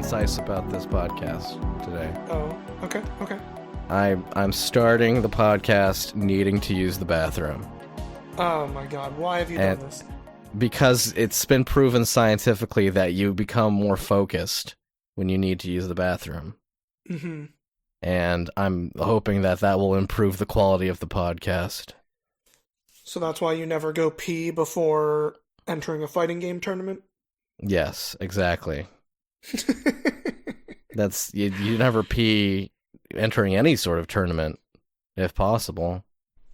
concise about this podcast today. Oh, okay. I'm starting the podcast needing to use the bathroom. Oh my god, why have you done this? Because it's been proven scientifically that you become more focused when you need to use the bathroom. Mm-hmm. And I'm hoping that will improve the quality of the podcast. So that's why you never go pee before entering a fighting game tournament? Yes, exactly. You never pee entering any sort of tournament, if possible.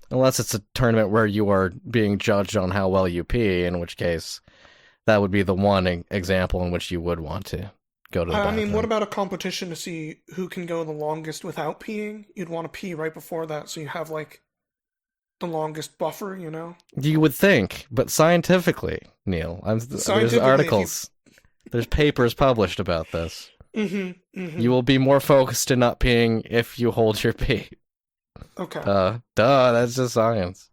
Unless it's a tournament where you are being judged on how well you pee, in which case that would be the one example in which you would want to go to the bathroom. I mean, what about a competition to see who can go the longest without peeing? You'd want to pee right before that so you have, like, the longest buffer, you know? You would think, but scientifically, Neil, there's articles, there's papers published about this. Mm-hmm. You will be more focused in not peeing if you hold your pee. Okay. That's just science.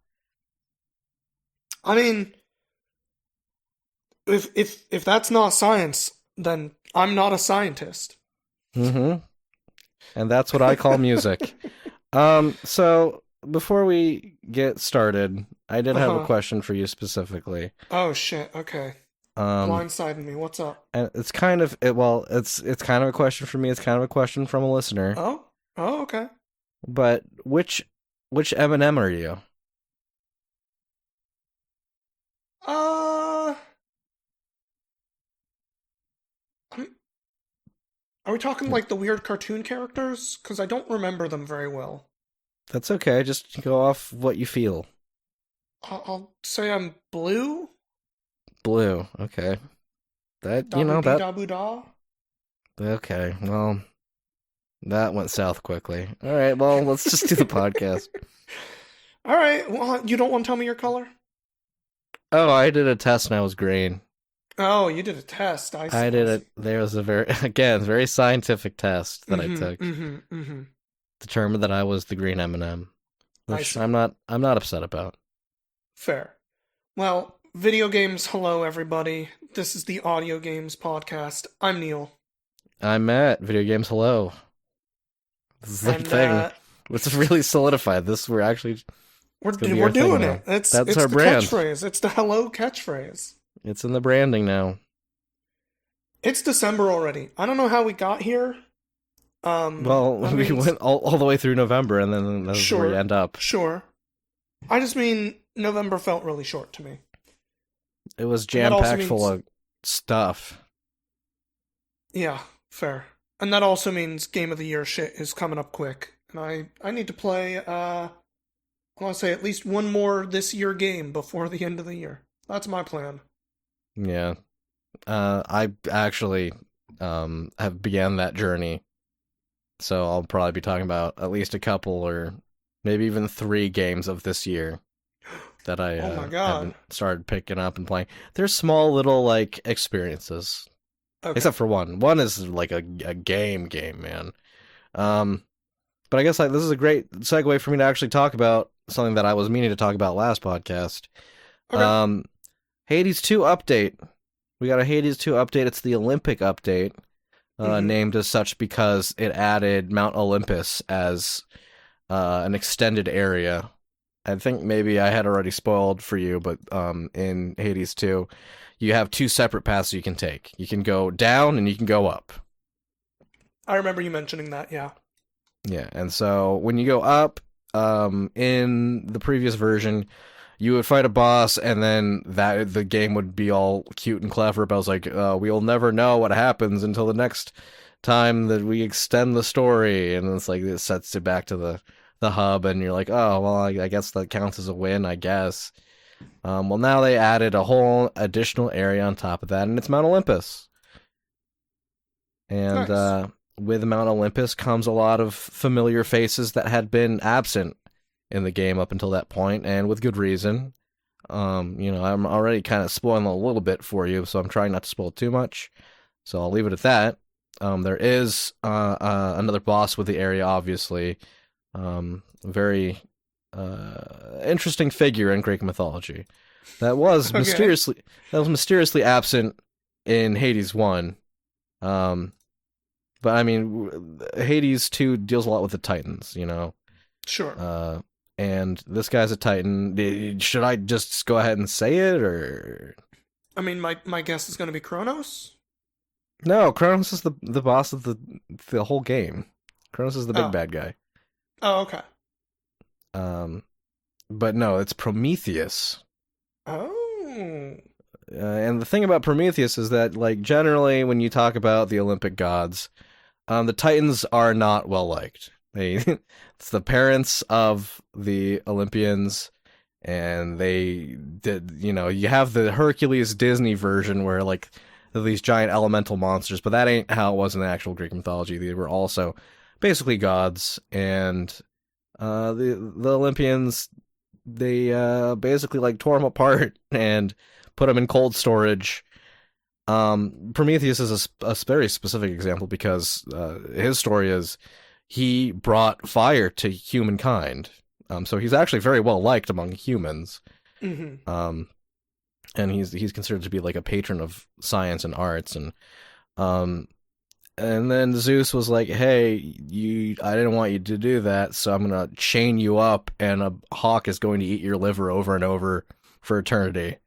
I mean, if that's not science, then I'm not a scientist. Mm-hmm. And that's what I call music. So before we get started, I did have a question for you specifically. Oh shit, okay. Blindsiding me, what's up? And it's kind of it's kind of a question for me, it's kind of a question from a listener. Oh, okay. But which Eminem are you? Are we talking like the weird cartoon characters? Because I don't remember them very well. That's okay, just go off what you feel. I'll say I'm blue. Blue, okay. That, you know, that... Okay, well, that went south quickly. All right, well, let's just do the podcast. All right, well, you don't want to tell me your color? Oh, I did a test and I was green. Oh, you did a test. I did it. There was a very scientific test that I took. Determined that I was the green M&M, which I'm not upset about. Fair. Well, video games. Hello, everybody. This is the Audio Games Podcast. I'm Neil. I'm Matt. Video games. Hello. This is the thing. It's really solidified. We're doing it. It's our the brand. Catchphrase. It's the hello catchphrase. It's in the branding now. It's December already. I don't know how we got here. We went all the way through November, and then that's where you end up. Sure. I just mean November felt really short to me. It was jam-packed full of stuff. Yeah, fair. And that also means Game of the Year shit is coming up quick. And I need to play, I want to say at least one more this year game before the end of the year. That's my plan. Yeah. I actually have began that journey. So I'll probably be talking about at least a couple or maybe even 3 games of this year that I haven't started picking up and playing. They're small little like experiences. Okay. Except for one. One is like a game, man. But I guess this is a great segue for me to actually talk about something that I was meaning to talk about last podcast. Okay. Hades 2 update. We got a Hades 2 update. It's the Olympic update, named as such because it added Mount Olympus as an extended area. I think maybe I had already spoiled for you, but in Hades 2, you have 2 separate paths you can take. You can go down and you can go up. I remember you mentioning that, yeah. Yeah, and so when you go up, in the previous version, you would fight a boss, and then the game would be all cute and clever about, like, we'll never know what happens until the next time that we extend the story, and it's like, it sets you back to the hub, and you're like, oh, well, I guess that counts as a win, I guess. Well, now they added a whole additional area on top of that, and it's Mount Olympus. And, nice. With Mount Olympus comes a lot of familiar faces that had been absent in the game up until that point, and with good reason. I'm already kind of spoiling a little bit for you, so I'm trying not to spoil too much. So I'll leave it at that. There is another boss with the area, obviously. Very interesting figure in Greek mythology that was mysteriously absent in Hades 1. But I mean, Hades 2 deals a lot with the Titans, you know. Sure. Uh, and this guy's a Titan. Should I just go ahead and say it, or I mean, my guess is going to be Kronos. no? Kronos is the boss of the whole game. Kronos is the big Oh. bad guy. Oh, okay. Um, but no, it's Prometheus. Oh. And the thing about Prometheus is that, like, generally when you talk about the Olympic gods, the Titans are not well liked. They, it's the parents of the Olympians, and they did. You know, you have the Hercules Disney version where like these giant elemental monsters, but that ain't how it was in the actual Greek mythology. They were also basically gods, and the Olympians, they basically like tore them apart and put them in cold storage. Prometheus is a very specific example because his story is he brought fire to humankind. So he's actually very well liked among humans. Mm-hmm. And he's considered to be like a patron of science and arts, um and then Zeus was like, "Hey, I didn't want you to do that, so I'm gonna chain you up, and a hawk is going to eat your liver over and over for eternity."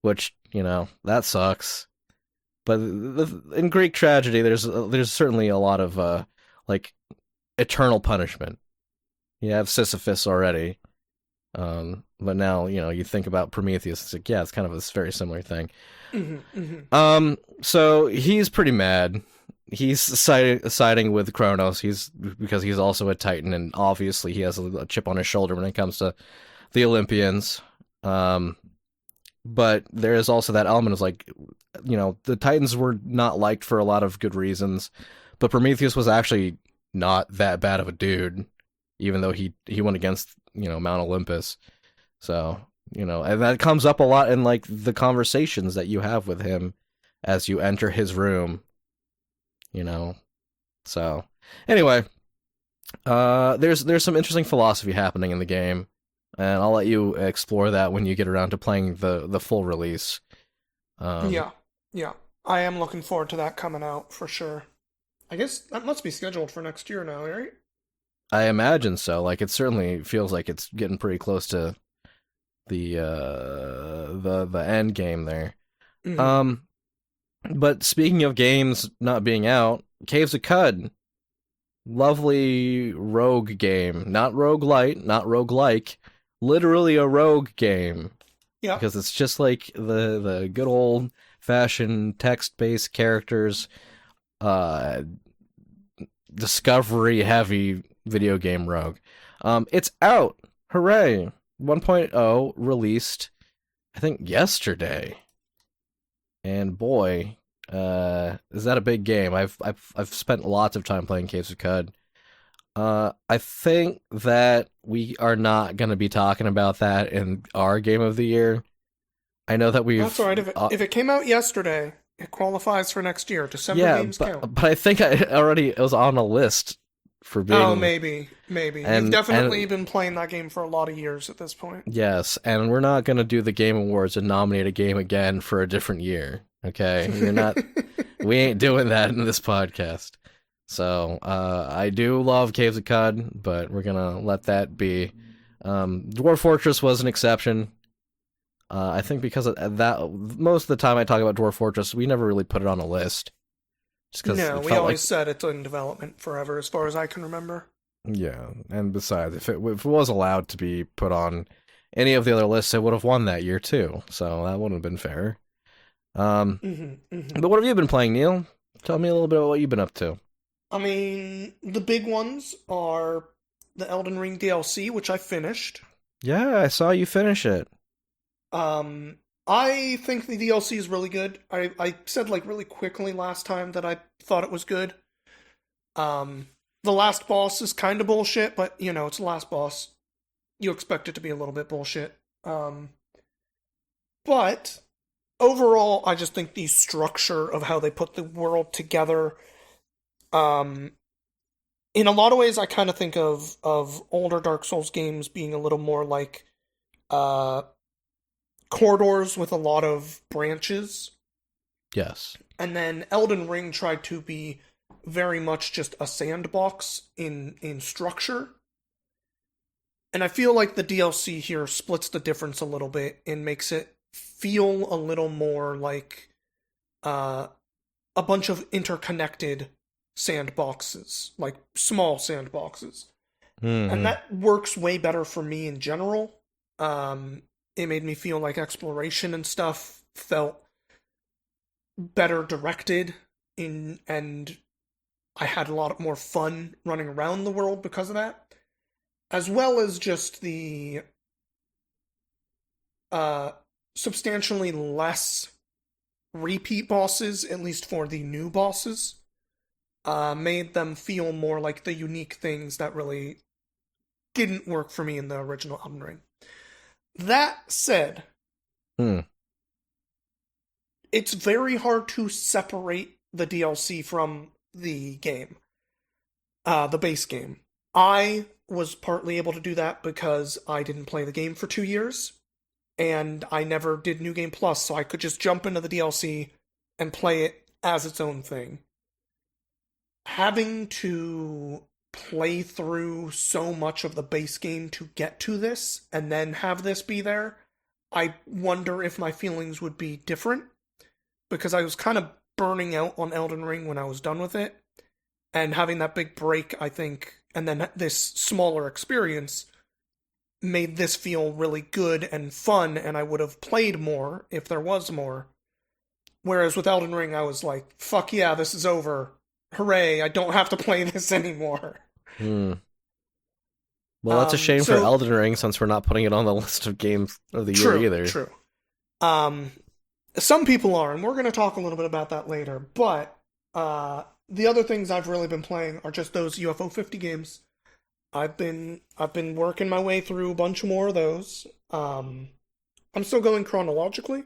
Which, you know, that sucks. But in Greek tragedy, there's certainly a lot of like eternal punishment. You have Sisyphus already, but now you know you think about Prometheus. It's like, yeah, it's kind of a very similar thing. Mm-hmm. Mm-hmm. So he's pretty mad. He's siding with Kronos. Because he's also a Titan, and obviously he has a chip on his shoulder when it comes to the Olympians. But there is also that element of like, you know, the Titans were not liked for a lot of good reasons, but Prometheus was actually not that bad of a dude, even though he went against, you know, Mount Olympus. So, you know, and that comes up a lot in like the conversations that you have with him as you enter his room, you know. So, anyway, there's some interesting philosophy happening in the game, and I'll let you explore that when you get around to playing the full release. Yeah. Yeah. I am looking forward to that coming out for sure. I guess that must be scheduled for next year now, right? I imagine so. Like, it certainly feels like it's getting pretty close to the end game there. Mm-hmm. Um, but speaking of games not being out, Caves of Cud, lovely rogue game, not roguelite, not roguelike, literally a rogue game Yeah. because it's just like the good old fashioned text based characters, uh, discovery heavy video game rogue. It's out. Hooray. 1.0 released, I think, yesterday. And boy, is that a big game. I've spent lots of time playing Caves of Cud. I think that we are not going to be talking about that in our game of the year. I know that That's we've all right. If it came out yesterday, it qualifies for next year. December yeah, games count. but I think it was on a list for Oh, being maybe. You've and definitely been playing that game for a lot of years at this point. yes, and we're not going to do the Game Awards and nominate a game again for a different year. Okay, we ain't doing that in this podcast. So I do love Caves of Cud, but we're gonna let that be. Dwarf Fortress was an exception. I think because of that, most of the time I talk about Dwarf Fortress, we never really put it on a list, just because No, it we felt always like said it's in development forever, as far as I can remember. yeah. And besides, if it was allowed to be put on any of the other lists, it would have won that year too. So that wouldn't have been fair. Mm-hmm, mm-hmm. But what have you been playing, Neil? Tell me a little bit about what you've been up to. I mean, the big ones are the Elden Ring DLC, which I finished. Yeah, I saw you finish it. I think the DLC is really good. I said like really quickly last time that I thought it was good. The last boss is kind of bullshit, but you know, it's the last boss. You expect it to be a little bit bullshit. But overall, I just think the structure of how they put the world together, in a lot of ways, I kind of think of older Dark Souls games being a little more like corridors with a lot of branches. Yes. And then Elden Ring tried to be very much just a sandbox in structure. And I feel like the DLC here splits the difference a little bit and makes it feel a little more like uh, a bunch of interconnected sandboxes, like small sandboxes. And Hmm. that works way better for me in general. It made me feel like exploration and stuff felt better directed and I had a lot more fun running around the world because of that, as well as just the uh, substantially less repeat bosses, at least for the new bosses, made them feel more like the unique things that really didn't work for me in the original Elden Ring. That said, Hmm. it's very hard to separate the DLC from the game, the base game. I was partly able to do that because I didn't play the game for 2 years, and I never did New Game Plus, so I could just jump into the DLC and play it as its own thing. Having to play through so much of the base game to get to this, and then have this be there, I wonder if my feelings would be different, because I was kind of burning out on Elden Ring when I was done with it, and having that big break, I think, and then this smaller experience made this feel really good and fun, and I would have played more if there was more. Whereas with Elden Ring, I was like, fuck yeah, this is over. Hooray, I don't have to play this anymore. Hmm. Well, that's a shame for So Elden Ring since we're not putting it on the list of games of the year true, either. true. Um, some people are, and we're going to talk a little bit about that later. But the other things I've really been playing are just those UFO 50 games. I've been working my way through a bunch more of those. I'm still going chronologically.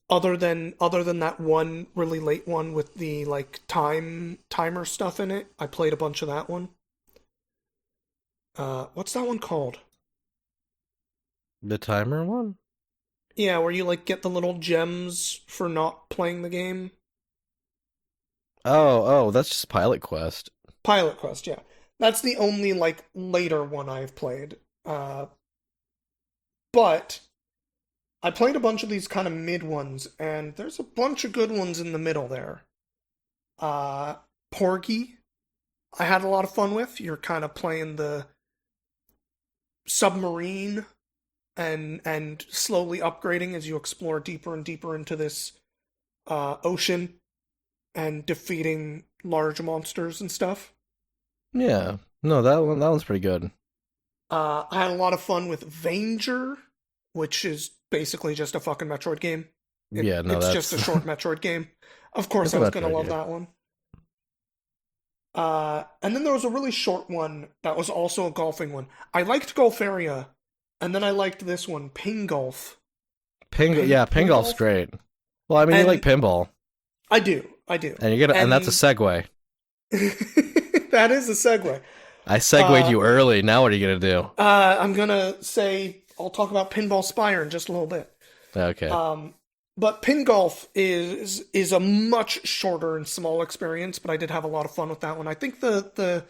Other than that one really late one with the like timer stuff in it, I played a bunch of that one. What's that one called? The timer one? Yeah, where you like get the little gems for not playing the game. Oh, that's just Pilot Quest. Pilot Quest, yeah. That's the only like later one I've played. Uh, but I played a bunch of these kind of mid ones, and there's a bunch of good ones in the middle there. Uh, Porgy, I had a lot of fun with. You're kind of playing the submarine and slowly upgrading as you explore deeper and deeper into this ocean and defeating large monsters and stuff. Yeah. No, that one's pretty good. I had a lot of fun with Vanger, which is basically just a fucking Metroid game. Yeah, no, It's just that's a short Metroid game. Of course, it's a I was gonna Metroid love game. that one. And then there was a really short one that was also a golfing one. I liked Golfaria, and then I liked this one, Ping Golf. Yeah, Ping Pingolf's Golf? great. Well, I mean, you like And pinball, I do. and that's a And segue. that is a segue. I segued Uh, you early. Now what are you gonna do? I'm gonna say I'll talk about Pinball Spire in just a little bit. Okay. Um, but Pin Golf is a much shorter and small experience, but I did have a lot of fun with that one. I think the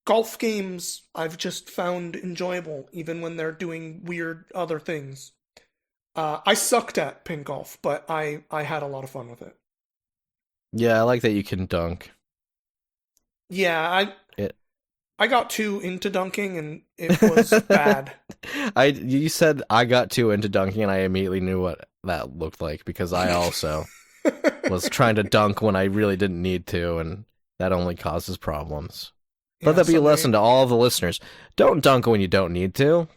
golf games I've just found enjoyable, even when they're doing weird other things. I sucked at pin golf, but I had a lot of fun with it. Yeah, I like that you can dunk. Yeah, It. I got too into dunking and it was bad. You said I got too into dunking, and I immediately knew what that looked like because I also was trying to dunk when I really didn't need to, and that only causes problems. Let Yeah, that be a somebody. lesson to all of the listeners. Don't dunk when you don't need to.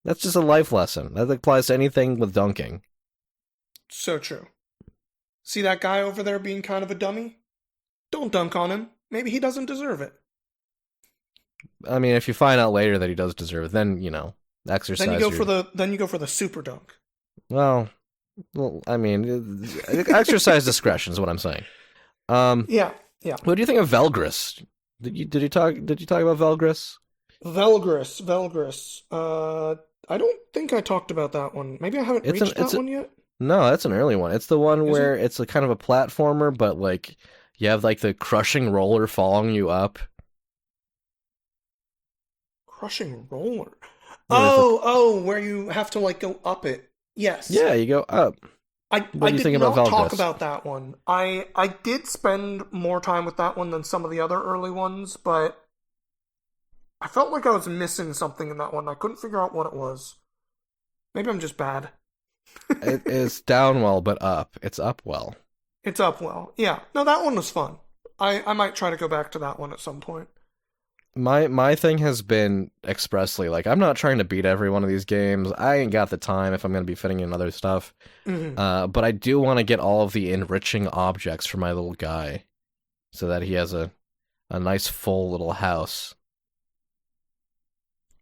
That's just a life lesson. That applies to anything with dunking. So true. See that guy over there being kind of a dummy? Don't dunk on him. Maybe he doesn't deserve it. I mean, if you find out later that he does deserve it, then, Then you exercise go your... for the super dunk. Well, I mean, exercise discretion is what I'm saying. Yeah, yeah. What do you think of Velgris? Did you talk about Velgris? Velgris. I don't think I talked about that one. Maybe I haven't It's an reached it's that a, one yet. No, that's an early one. It's the one Is it? where it's a kind of a platformer, but like you have like the crushing roller following you up. Crushing Roller. Yeah, there's like Where you have to like go up it. Yes. yeah, you go up. What I do you did think about not talk Valgus? about that one. I did spend more time with that one than some of the other early ones, but I felt like I was missing something in that one. I couldn't figure out what it was. Maybe I'm just bad. It is down well, but up. It's up well. It's up well. Yeah. No, that one was fun. I might try to go back to that one at some point. My thing has been expressly like I'm not trying to beat every one of these games. I ain't got the time if I'm gonna be fitting in other stuff. Hmm. But I do want to get all of the enriching objects for my little guy, so that he has a nice full little house.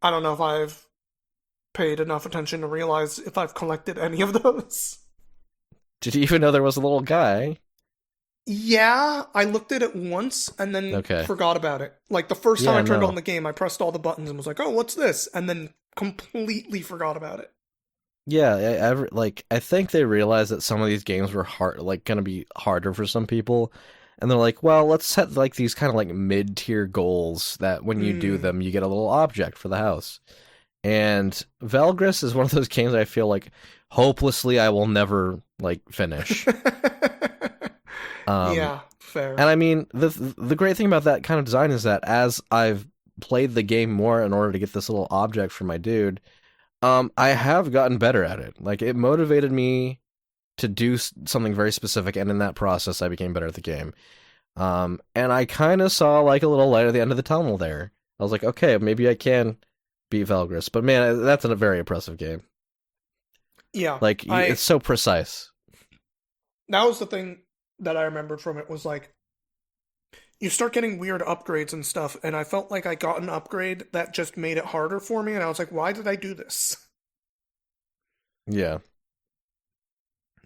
I don't know if I've paid enough attention to realize if I've collected any of those. Did you even know there was a little guy? Yeah, I looked at it once and then Okay. forgot about it. Like the first time Yeah, I turned on no. the game, I pressed all the buttons and was like, "Oh, what's this?" and then completely forgot about it. Yeah, like I think they realized that some of these games were hard, like gonna be harder for some people, and they're like, well, let's set like these kind of like mid-tier goals that when you do Mm. them, you get a little object for the house. And Valgriss is one of those games I feel like hopelessly I will never like finish. Um, Yeah, fair. and I mean the great thing about that kind of design is that as I've played the game more in order to get this little object for my dude, I have gotten better at it. Like it motivated me to do something very specific, and in that process, I became better at the game. And I kind of saw like a little light at the end of the tunnel there. I was like, okay, maybe I can beat Valgriss. But man, that's a very impressive game. Yeah, Like I it's so precise. that was the thing that I remembered from it was like you start getting weird upgrades and stuff, and I felt like I got an upgrade that just made it harder for me, and I was like, "Why did I do this?" Yeah.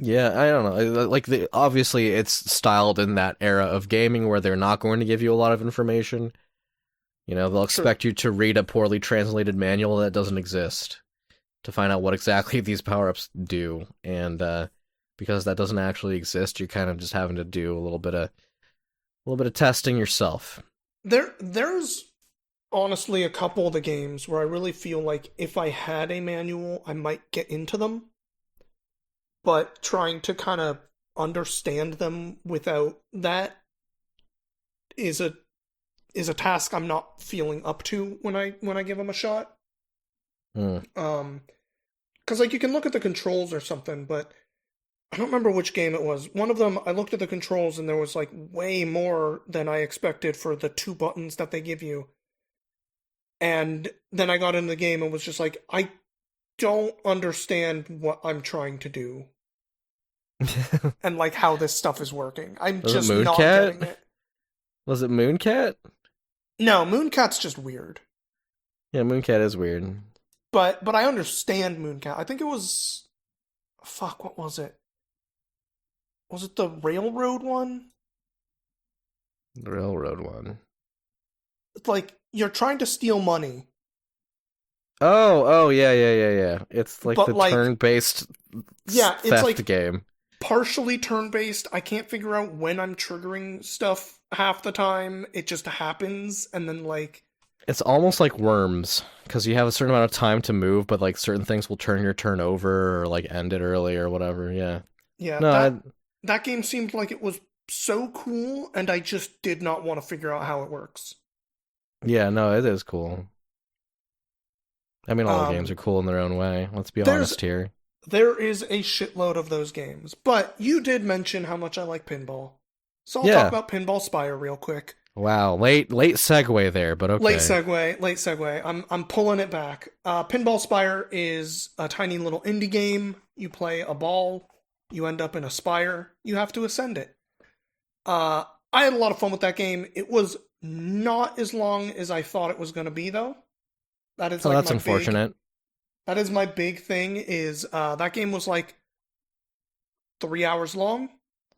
Yeah, I don't know. Like obviously it's styled in that era of gaming where they're not going to give you a lot of information. You know, they'll True. expect you to read a poorly translated manual that doesn't exist to find out what exactly these power-ups do, and because that doesn't actually exist, you're kind of just having to do a little bit of testing yourself. There's honestly a couple of the games where I really feel like if I had a manual, I might get into them, but trying to kind of understand them without that is a task I'm not feeling up to when I give them a shot. Hmm. Um, because like you can look at the controls or something, but I don't remember which game it was. One of them, I looked at the controls and there was like way more than I expected for the two buttons that they give you. And then I got into the game and was just like, I don't understand what I'm trying to do and like how this stuff is working. I'm Was it just not getting Mooncat? it. Was it Mooncat? No, Mooncat's just weird. Yeah, Mooncat is weird. But I understand Mooncat. I think it was fuck, what was it? Was it the railroad one? The railroad one. It's like you're trying to steal money, Oh, yeah. It's like but the like turn-based yeah, it's theft like game. partially turn based. I can't figure out when I'm triggering stuff half the time. It just happens and then like It's almost like Worms, because you have a certain amount of time to move, but like certain things will turn your turn over or like end it early or whatever. Yeah. yeah, No, that game seemed like it was so cool and I just did not want to figure out how it works. yeah, no, it is cool. I mean, all games Um are cool in their own way. Let's be there's honest here. there is a shitload of those games, but you did mention how much I like pinball. So I'll talk Yeah. about Pinball Spire real quick. Wow. Late segue there, but Late okay. segue, late segue. I'm pulling it back. Pinball Spire is a tiny little indie game. You play a ball, you end up in a spire, you have to ascend it. I had a lot of fun with that game. It was not as long as I thought it was going to be, though. That is Oh, like that's my big. unfortunate. That is my big thing. Is that game was like 3 hours long,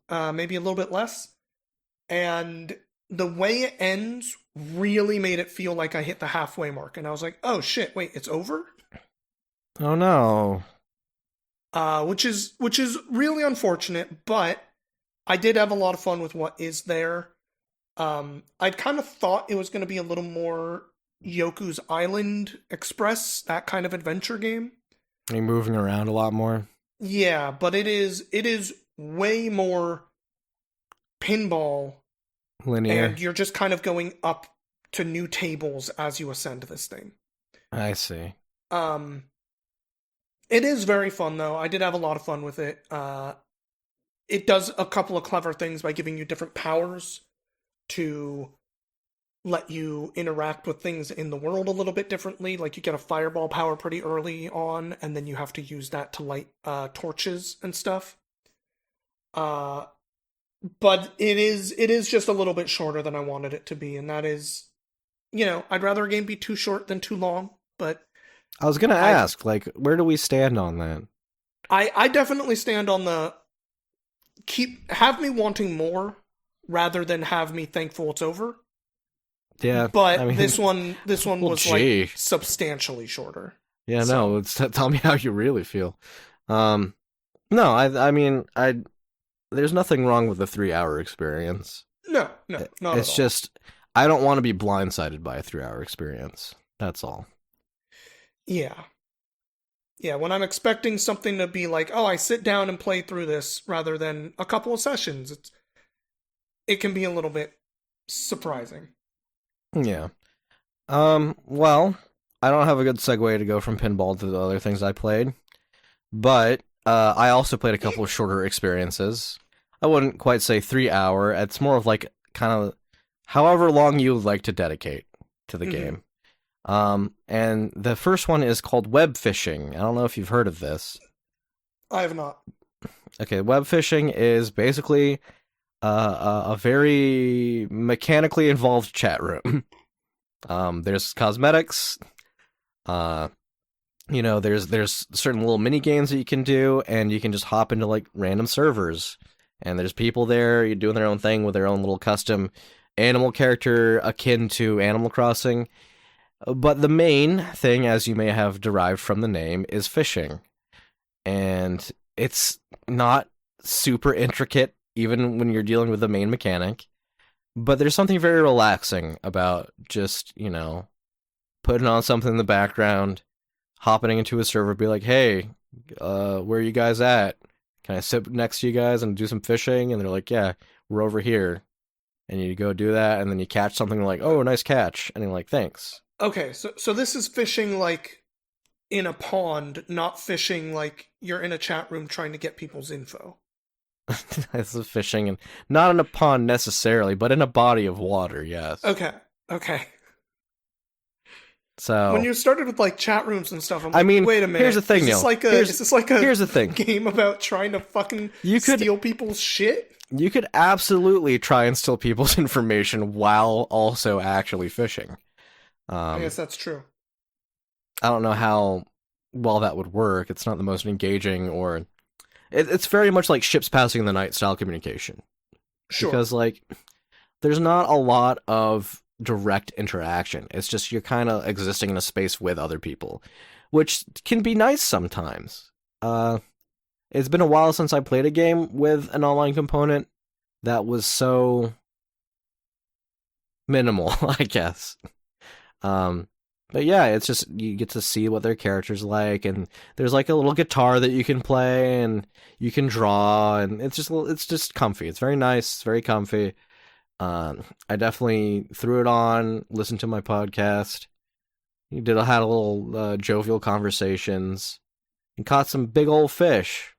maybe a little bit less, and the way it ends really made it feel like I hit the halfway mark, and I was like, "Oh shit, wait, it's over." Oh no. which is really unfortunate. But I did have a lot of fun with what is there. I'd kind of thought it was going to be a little more Yoku's Island Express, that kind of adventure game. Are you moving around a lot more? Yeah, but it is way more pinball, Linear? and you're just kind of going up to new tables as you ascend this thing. I see. Um, it is very fun though. I did have a lot of fun with it. It does a couple of clever things by giving you different powers to let you interact with things in the world a little bit differently. Like you get a fireball power pretty early on, and then you have to use that to light torches and stuff. Uh, but it is just a little bit shorter than I wanted it to be, and that is, I'd rather a game be too short than too long. But I was gonna I ask, like, where do we stand on that? I definitely stand on the have me wanting more rather than have me thankful it's over. Yeah, I But mean, this one well, was like gee. substantially shorter. Yeah, So no, tell me how you really feel. Um, no, I mean, there's nothing wrong with the 3 hour experience. no, no, not at It's all. just, I don't want to be blindsided by a 3 hour experience. That's all. Yeah. Yeah, when I'm expecting something to be like, oh, I sit down and play through this rather than a couple of sessions, it can be a little bit surprising. Yeah. Well, I don't have a good segue to go from pinball to the other things I played, but I also played a couple of shorter experiences. I wouldn't quite say 3 hour. It's more of like kind of however long you would like to dedicate to the Hmm. game. And the first one is called web fishing. I don't know if you've heard of this. I have not. Okay, web fishing is basically a very mechanically involved chat room. There's cosmetics. Uh, there's certain little mini games that you can do, and you can just hop into like random servers. And there's people there, you're doing their own thing with their own little custom animal character akin to Animal Crossing. But the main thing, as you may have derived from the name, is fishing. And it's not super intricate, even when you're dealing with the main mechanic. But there's something very relaxing about just, putting on something in the background, hopping into a server, be like, hey, where are you guys at? Can I sit next to you guys and do some fishing? And they're like, yeah, we're over here. And you go do that, and then you catch something like, oh, nice catch. And you're like, thanks. Okay, so this is fishing like in a pond, not fishing like you're in a chat room trying to get people's info. This is fishing, and not in a pond necessarily, but in a body of water, yes. Okay, okay. When So, you started with like chat rooms and stuff, I'm I like, mean, wait a here's minute. the thing, Is this Neil. like a Here's, is this like a here's the thing. game about trying to fucking You could steal people's shit? you could absolutely try and steal people's information while also actually fishing. I Um, guess that's true. I don't know how well that would work. It's not the most engaging, or it's very much like ships passing in the night style communication. Sure. Because like there's not a lot of direct interaction. It's just you're kind of existing in a space with other people, which can be nice sometimes. It's been a while since I played a game with an online component that was so minimal, I guess. Um, but yeah, it's just you get to see what their characters like, and there's like a little guitar that you can play, and you can draw, and it's just comfy. It's very nice, it's very comfy. I definitely threw it on, listened to my podcast. Had a little jovial conversations, and caught some big old fish.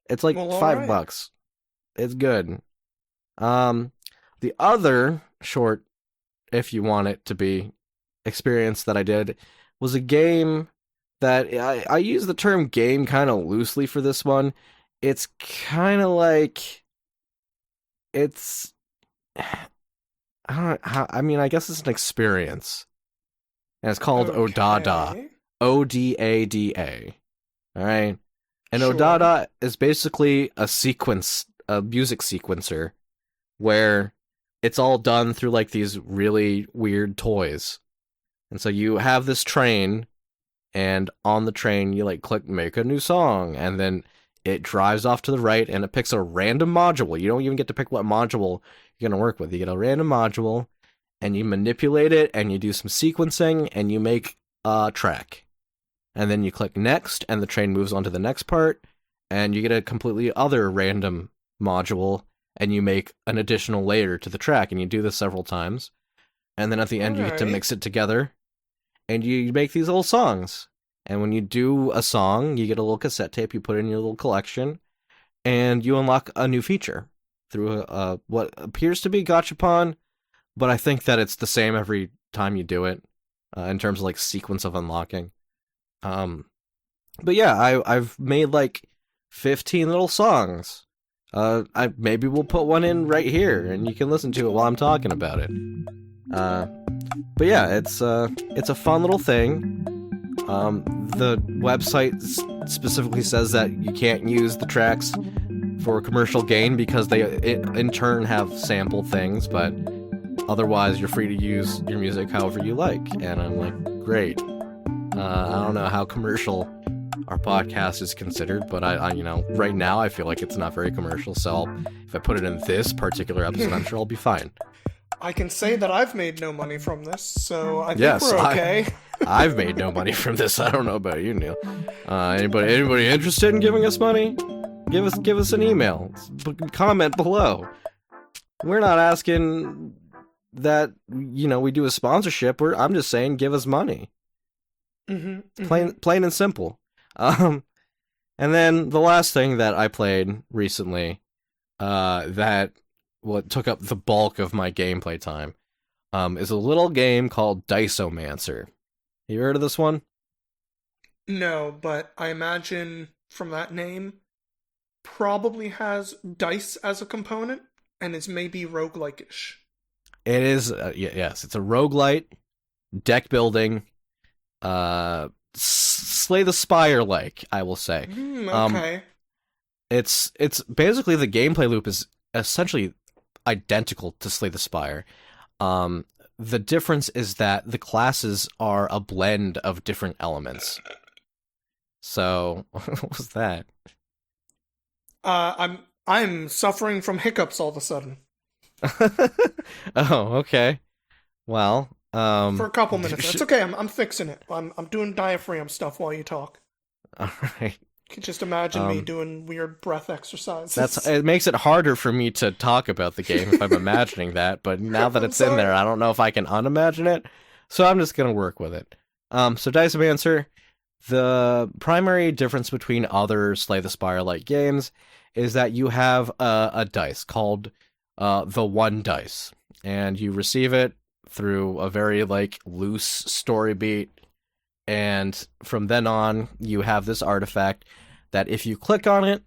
It's like Well, all right. $5. It's good. Um, the other short, if you want it to be, experience that I did was a game that I use the term game kind of loosely for this one. It's kind of like it's I don't know how, I mean, I guess it's an experience. And it's called Odada. Okay. Odada. All right. And Sure. Odada is basically a music sequencer where it's all done through like these really weird toys. And so you have this train, and on the train you like click make a new song, and then it drives off to the right and it picks a random module. You don't even get to pick what module you're going to work with. You get a random module and you manipulate it and you do some sequencing and you make a track. And then you click next and the train moves on to the next part and you get a completely other random module and you make an additional layer to the track, and you do this several times. And then at the end you get to Alright. mix it together and you make these little songs. And when you do a song, you get a little cassette tape you put in your little collection, and you unlock a new feature through what appears to be gachapon, but I think that it's the same every time you do it in terms of like sequence of unlocking. Um, but yeah, I've made like 15 little songs. I maybe we'll put one in right here, and you can listen to it while I'm talking about it. Uh, but yeah, it's a fun little thing. The website specifically says that you can't use the tracks for commercial gain because they in turn have sample things, but otherwise you're free to use your music however you like. And I'm like, great. I don't know how commercial our podcast is considered, but I right now I feel like it's not very commercial. So if I put it in this particular episode, I'm sure I'll be fine. I can say that I've made no money from this, so I think Yes, we're okay. I've made no money from this. I don't know about you, Neil. Anybody interested in giving us money? Give us an email. Comment below. We're not asking that we do a sponsorship. I'm just saying give us money. Plain and simple. And then the last thing that I played recently, that what took up the bulk of my gameplay time, is a little game called Diceomancer. You heard of this one? No, but I imagine from that name, probably has dice as a component, and is maybe roguelike-ish. It is, yes, it's a roguelite, deck building, Slay the Spire like, I will say. Okay. It's basically the gameplay loop is essentially identical to Slay the Spire. The difference is that the classes are a blend of different elements. So, what was that? I'm suffering from hiccups all of a sudden. Oh, okay. Well, For a couple minutes. It's okay, I'm fixing it. I'm doing diaphragm stuff while you talk. all right. You can just imagine me doing weird breath exercises. It makes it harder for me to talk about the game if I'm imagining that, but now that it's in there, I don't know if I can unimagine it, so I'm just gonna work with it. So Diceomancer, the primary difference between other Slay the Spire-like games is that you have a dice called the one dice, and you receive it through a very like loose story beat. And from then on, you have this artifact that if you click on it,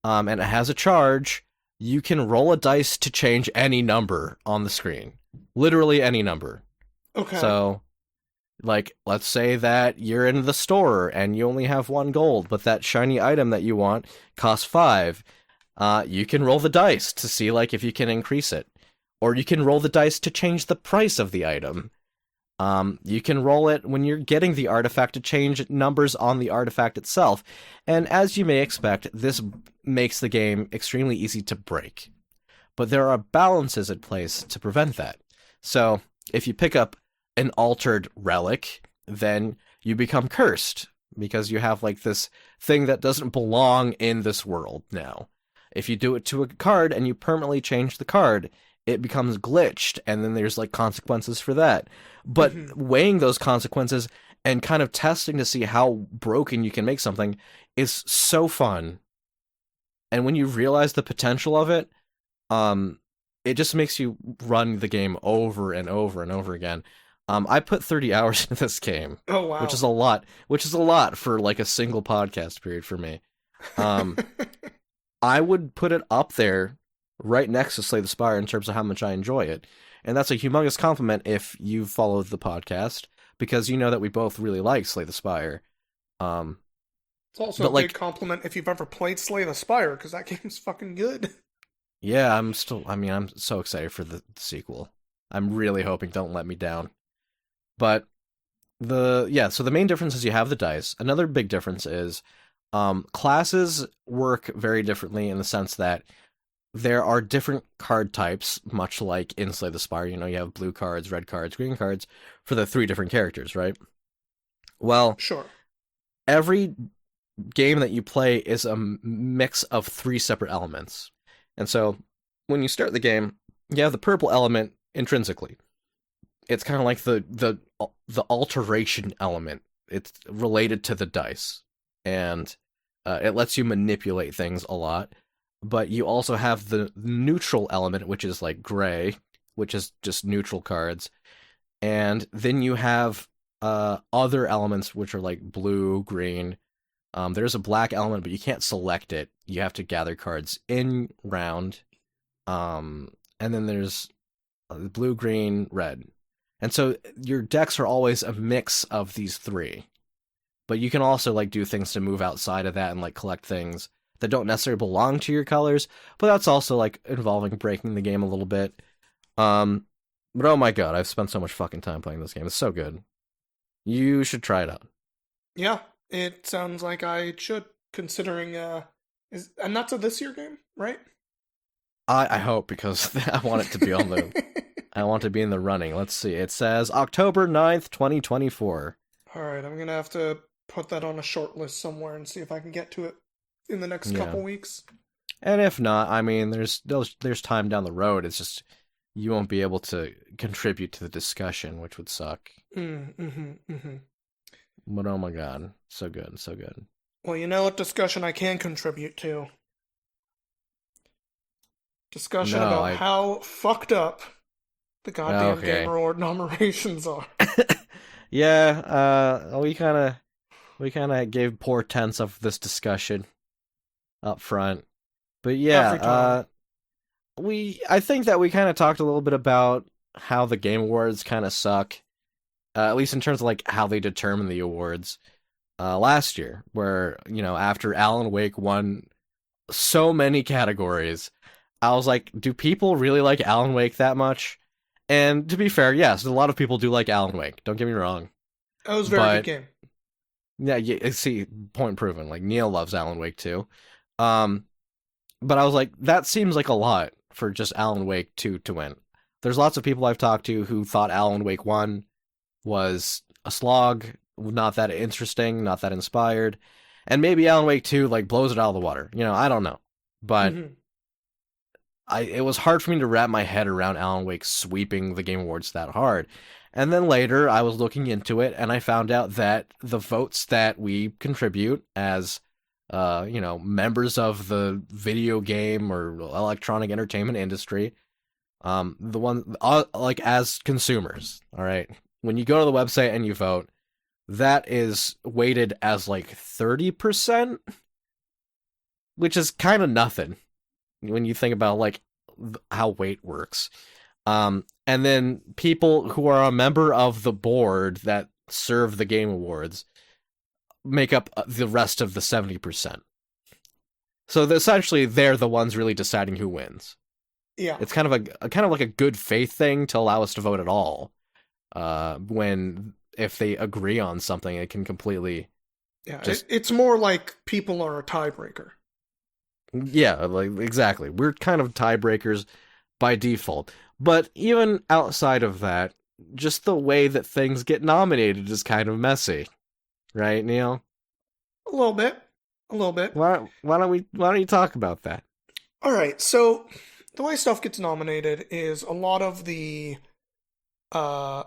and it has a charge, you can roll a dice to change any number on the screen. Literally any number. Okay. So, like, let's say that you're in the store and you only have 1 gold, but that shiny item that you want costs 5. You can roll the dice to see, like, if you can increase it. Or you can roll the dice to change the price of the item. You can roll it when you're getting the artifact to change numbers on the artifact itself. And as you may expect, this makes the game extremely easy to break. But there are balances in place to prevent that. So, if you pick up an altered relic, then you become cursed, because you have like this thing that doesn't belong in this world now. If you do it to a card and you permanently change the card, it becomes glitched, and then there's like consequences for that. But weighing those consequences and kind of testing to see how broken you can make something is so fun. And when you realize the potential of it, it just makes you run the game over and over and over again. I put 30 hours into this game. Oh wow. Which is a lot for like a single podcast period for me. I would put it up there right next to Slay the Spire in terms of how much I enjoy it. And that's a humongous compliment if you've followed the podcast, because you know that we both really like Slay the Spire. It's also a big compliment if you've ever played Slay the Spire, because that game's fucking good. Yeah, I'm so excited for the sequel. I'm really hoping Don't Let Me Down. But So the main difference is you have the dice. Another big difference is classes work very differently in the sense that there are different card types, much like in Slay the Spire. You know, you have blue cards, red cards, green cards for the three different characters, right? Well, Sure. every game that you play is a mix of three separate elements. And so when you start the game, you have the purple element intrinsically. It's kind of like the alteration element. It's related to the dice, and it lets you manipulate things a lot. But you also have the neutral element, which is like gray, which is just neutral cards, and then you have other elements which are like blue, green. There's a black element, but you can't select it. You have to gather cards in round. And then there's blue, green, red. And so your decks are always a mix of these three. But you can also like do things to move outside of that and like collect things that don't necessarily belong to your colors, but that's also like involving breaking the game a little bit. Um but oh my god, I've spent so much fucking time playing this game. It's so good. You should try it out. Yeah, it sounds like I should, considering and that's a this year game, right? I hope because I want it to be on the I want to be in the running. Let's see. It says October 9th, 2024. All right, I'm gonna have to put that on a short list somewhere and see if I can get to it in the next Yeah. couple weeks. And if not, I mean, there's time down the road. It's just you won't be able to contribute to the discussion, which would suck. Mm-hmm. But oh my god, so good, so good. Well, you know what discussion I can contribute to? Discussion No, about I how fucked up the goddamn Game okay. Award nominations are. Yeah, we kind of gave poor tense of this discussion up front. But yeah, Every time. I think that we kind of talked a little bit about how the Game Awards kind of suck, at least in terms of like how they determine the awards. Last year, where after Alan Wake won so many categories, I was like, do people really like Alan Wake that much? And to be fair, yes, a lot of people do like Alan Wake. Don't get me wrong, That was a very good but game. yeah, see, point proven. Like Neil loves Alan Wake too. Um, but I was like, that seems like a lot for just Alan Wake 2 to win. There's lots of people I've talked to who thought Alan Wake 1 was a slog, not that interesting, not that inspired. And maybe Alan Wake 2 like blows it out of the water. I don't know. But Hmm. it was hard for me to wrap my head around Alan Wake sweeping the Game Awards that hard. And then later I was looking into it and I found out that the votes that we contribute as members of the video game or electronic entertainment industry, the one like as consumers, all right. When you go to the website and you vote, that is weighted as like 30%, which is kind of nothing when you think about like how weight works. And then people who are a member of the board that serve the Game Awards make up the rest of the 70%. So essentially, they're the ones really deciding who wins. Yeah. It's kind of kind of like a good faith thing to allow us to vote at all. When if they agree on something, it can completely Yeah. just It's more like people are a tiebreaker. yeah, like exactly. We're kind of tiebreakers by default. But even outside of that, just the way that things get nominated is kind of messy, right, Neil? A little bit. A little bit. Why don't you talk about that? All right. So the way stuff gets nominated is a lot of the uh,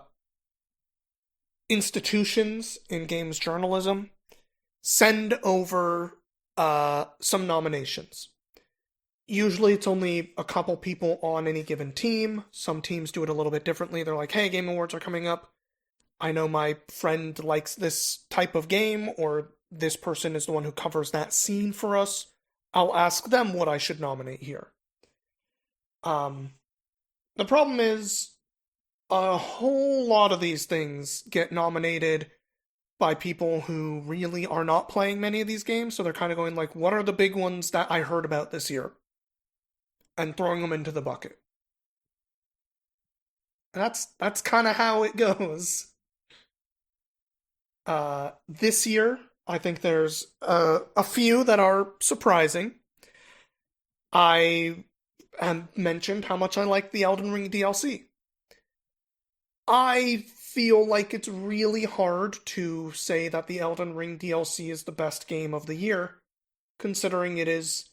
institutions in games journalism send over some nominations. Usually it's only a couple people on any given team. Some teams do it a little bit differently. They're like, hey, Game Awards are coming up. I know my friend likes this type of game, or this person is the one who covers that scene for us. I'll ask them what I should nominate here. Um, the problem is a whole lot of these things get nominated by people who really are not playing many of these games, so they're kind of going like, what are the big ones that I heard about this year? And throwing them into the bucket. And that's kind of how it goes. This year, I think there's a few that are surprising. I had mentioned how much I like the Elden Ring DLC. I feel like it's really hard to say that the Elden Ring DLC is the best game of the year, considering it is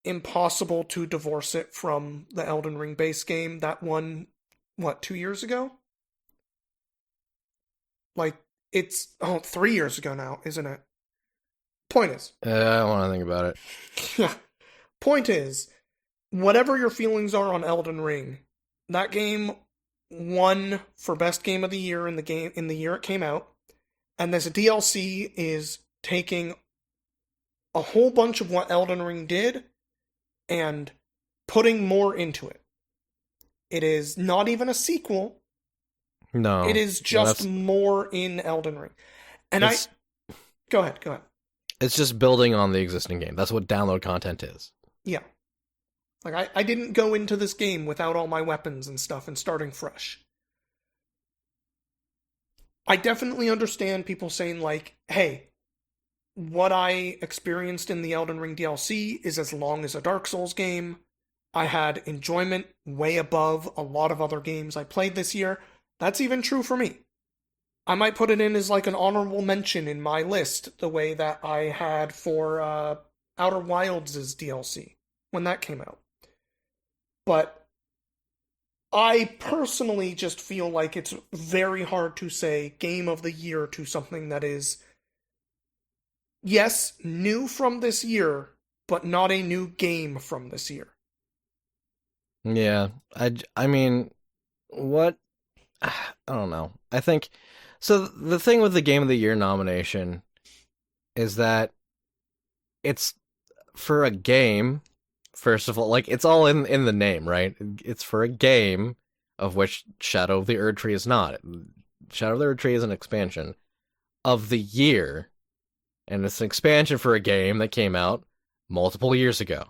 impossible to divorce it from the Elden Ring base game that won, what, 2 years ago? Like, it's, 3 years ago now, isn't it? Point is, I don't want to think about it. yeah, point is, whatever your feelings are on Elden Ring, that game won for best game of the year in the year it came out, and this DLC is taking a whole bunch of what Elden Ring did and putting more into it. It is not even a sequel. It No, is no, just more in Elden Ring. And I it's go ahead, go ahead. it's just building on the existing game. That's what download content is. Yeah. Like I didn't go into this game without all my weapons and stuff and starting fresh. I definitely understand people saying like, "Hey, what I experienced in the Elden Ring DLC is as long as a Dark Souls game. I had enjoyment way above a lot of other games I played this year." That's even true for me. I might put it in as like an honorable mention in my list, the way that I had for Outer Wilds' DLC when that came out. But I personally just feel like it's very hard to say game of the year to something that is, yes, new from this year, but not a new game from this year. Yeah, I mean, what? I don't know. I think so. The thing with the Game of the Year nomination is that it's for a game. First of all, like it's all in the name, right? It's for a game of which Shadow of the Erd Tree is not. Shadow of the Erd Tree is an expansion of the year, and it's an expansion for a game that came out multiple years ago,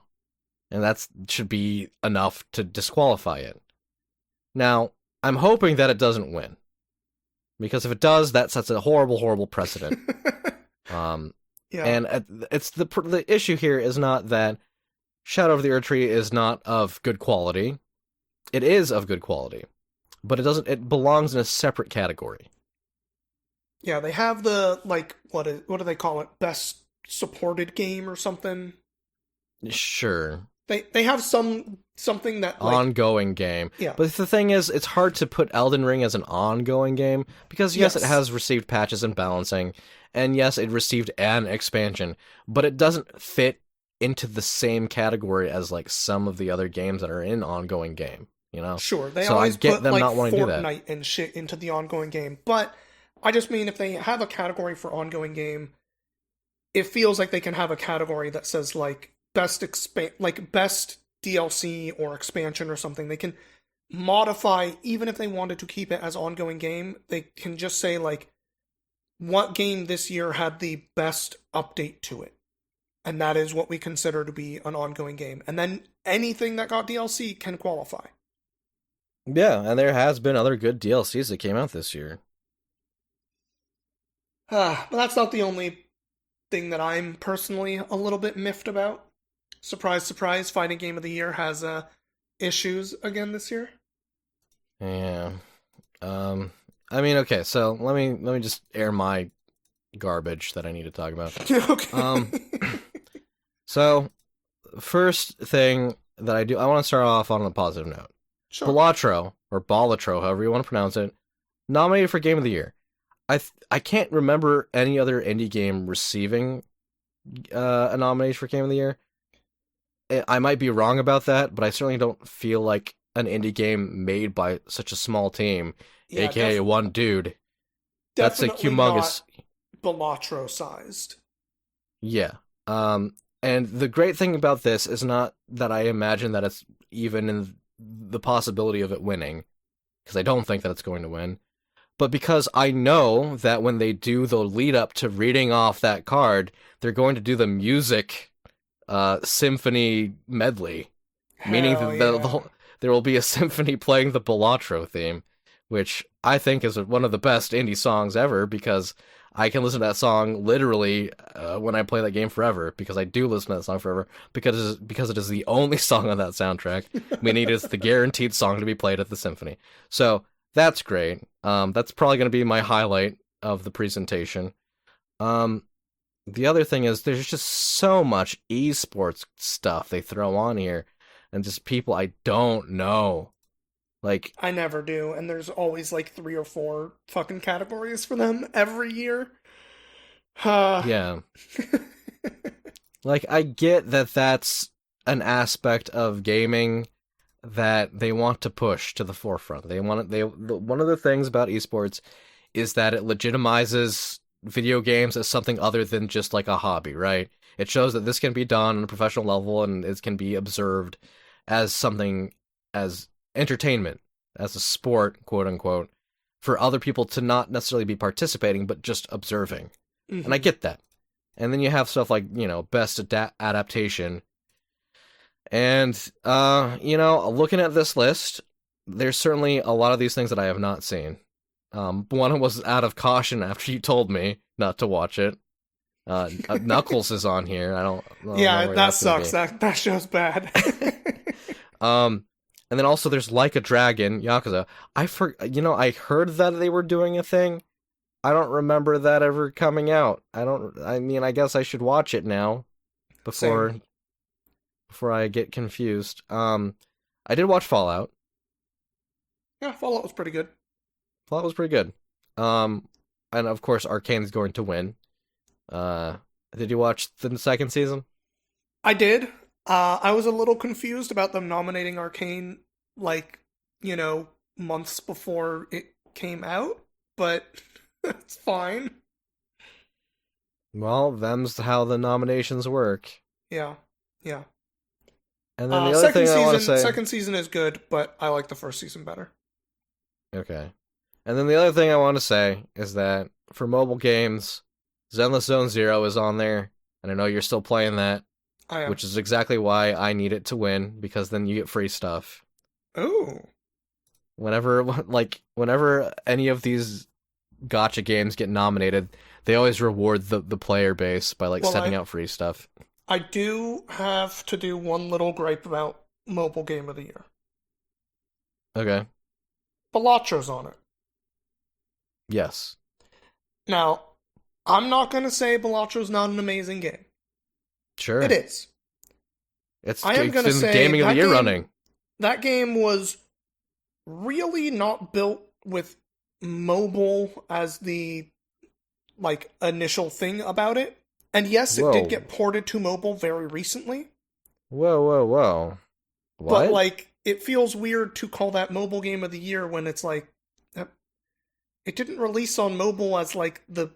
and that should be enough to disqualify it. Now, I'm hoping that it doesn't win, because if it does, that sets a horrible, horrible precedent. Um, Yeah. and it's the issue here is not that Shadow of the Erd Tree is not of good quality. It is of good quality, but it belongs in a separate category. Yeah, they have the like what do they call it? Best supported game or something. Sure, They have something that like ongoing game. yeah. But the thing is, it's hard to put Elden Ring as an ongoing game because yes, it Yes. has received patches and balancing, and yes, it received an expansion, but it doesn't fit into the same category as like some of the other games that are in ongoing game, you know? Sure, they So I always get put them like not wanting to do that. Fortnite and shit into the ongoing game, but I just mean if they have a category for ongoing game, it feels like they can have a category that says like best DLC or expansion or something. They can modify even if they wanted to keep it as ongoing game, they can just say like what game this year had the best update to it. And that is what we consider to be an ongoing game. And then anything that got DLC can qualify. Yeah, and there has been other good DLCs that came out this year. But that's not the only thing that I'm personally a little bit miffed about. Surprise, surprise, Fighting Game of the Year has issues again this year. Yeah. I mean, okay, so let me just air my garbage that I need to talk about. Okay. So first thing that I want to start off on a positive note. Sure. Balatro, or Balatro, however you want to pronounce it, nominated for Game of the Year. I can't remember any other indie game receiving a nomination for Game of the Year. I might be wrong about that, but I certainly don't feel like an indie game made by such a small team, Yeah, aka one dude. That's a definitely humongous. not Balatro sized. Yeah. And the great thing about this is not that I imagine that it's even in the possibility of it winning, because I don't think that it's going to win, but because I know that when they do the lead up to reading off that card, they're going to do the music symphony medley, meaning Hell that yeah. the whole, there will be a symphony playing the Balatro theme, which I think is one of the best indie songs ever, because I can listen to that song literally when I play that game forever, because I do listen to that song forever, because it is the only song on that soundtrack, meaning it is the guaranteed song to be played at the symphony. So that's great. That's probably going to be my highlight of the presentation. Um, the other thing is there's just so much esports stuff they throw on here, and just people I don't know. Like, I never do, and there's always like 3 or 4 fucking categories for them every year. Uh, yeah, like I get that that's an aspect of gaming that they want to push to the forefront. One of the things about esports is that it legitimizes video games as something other than just like a hobby, right? It shows that this can be done on a professional level and it can be observed as something, as entertainment, as a sport, quote unquote, for other people to not necessarily be participating but just observing. And I mhm. get that. And then you have stuff like, best adaptation. And looking at this list, there's certainly a lot of these things that I have not seen. One was out of caution after you told me not to watch it. Knuckles is on here. I don't know Yeah, where that that's gonna sucks. be. That show's bad. um, and then also there's Like a Dragon, Yakuza. I heard that they were doing a thing. I don't remember that ever coming out. I mean, I guess I should watch it now Same. before I get confused. I did watch Fallout. Yeah, Fallout was pretty good. Fallout was pretty good. And of course, Arcane's going to win. Uh, did you watch the second season? I did. I was a little confused about them nominating Arcane, like, you know, months before it came out, but it's fine. Well, them's how the nominations work. Yeah, yeah. And then the other thing I want to say, Second season is good, but I like the first season better. okay. And then the other thing I want to say is that for mobile games, Zenless Zone Zero is on there, and I know you're still playing that, I am. which is exactly why I need it to win, because then you get free stuff. Oh, Whenever any of these gotcha games get nominated, they always reward the player base by well, sending out free stuff. I do have to do one little gripe about mobile game of the year. Okay. Balatcho's on it. Yes. Now, I'm not gonna say Balatcho's not an amazing game. It Sure. is. I am It's gonna in say gaming of the year running. that game was really not built with mobile as the like initial thing about it. And yes, it did Whoa. get ported to mobile very recently, Whoa, whoa, whoa. but What? like it feels weird to call that mobile game of the year when it's like it didn't release on mobile as like the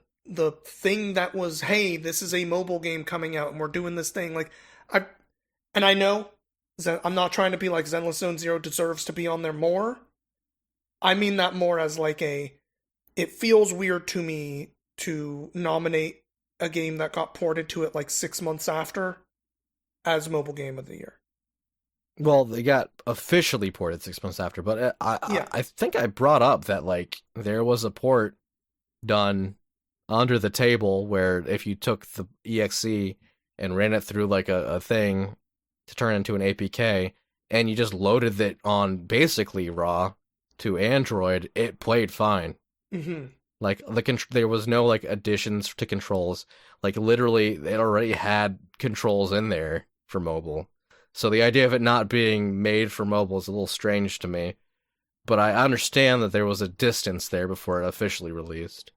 thing that was, hey, this is a mobile game coming out and we're doing this thing. Like I and I know I'm not trying to be like Zenless Zone Zero deserves to be on there more. I mean that more as like it feels weird to me to nominate a game that got ported to it like 6 months after as mobile game of the year. Well, they got officially ported 6 months after, but Yeah. I think I brought up that there was a port done under the table where if you took the exe and ran it through like a thing to turn into an APK and you just loaded it on basically raw to Android, it played fine. Mm-hmm. Like there was no like additions to controls. Like literally, it already had controls in there for mobile. So the idea of it not being made for mobile is a little strange to me. But I understand that there was a distance there before it officially released.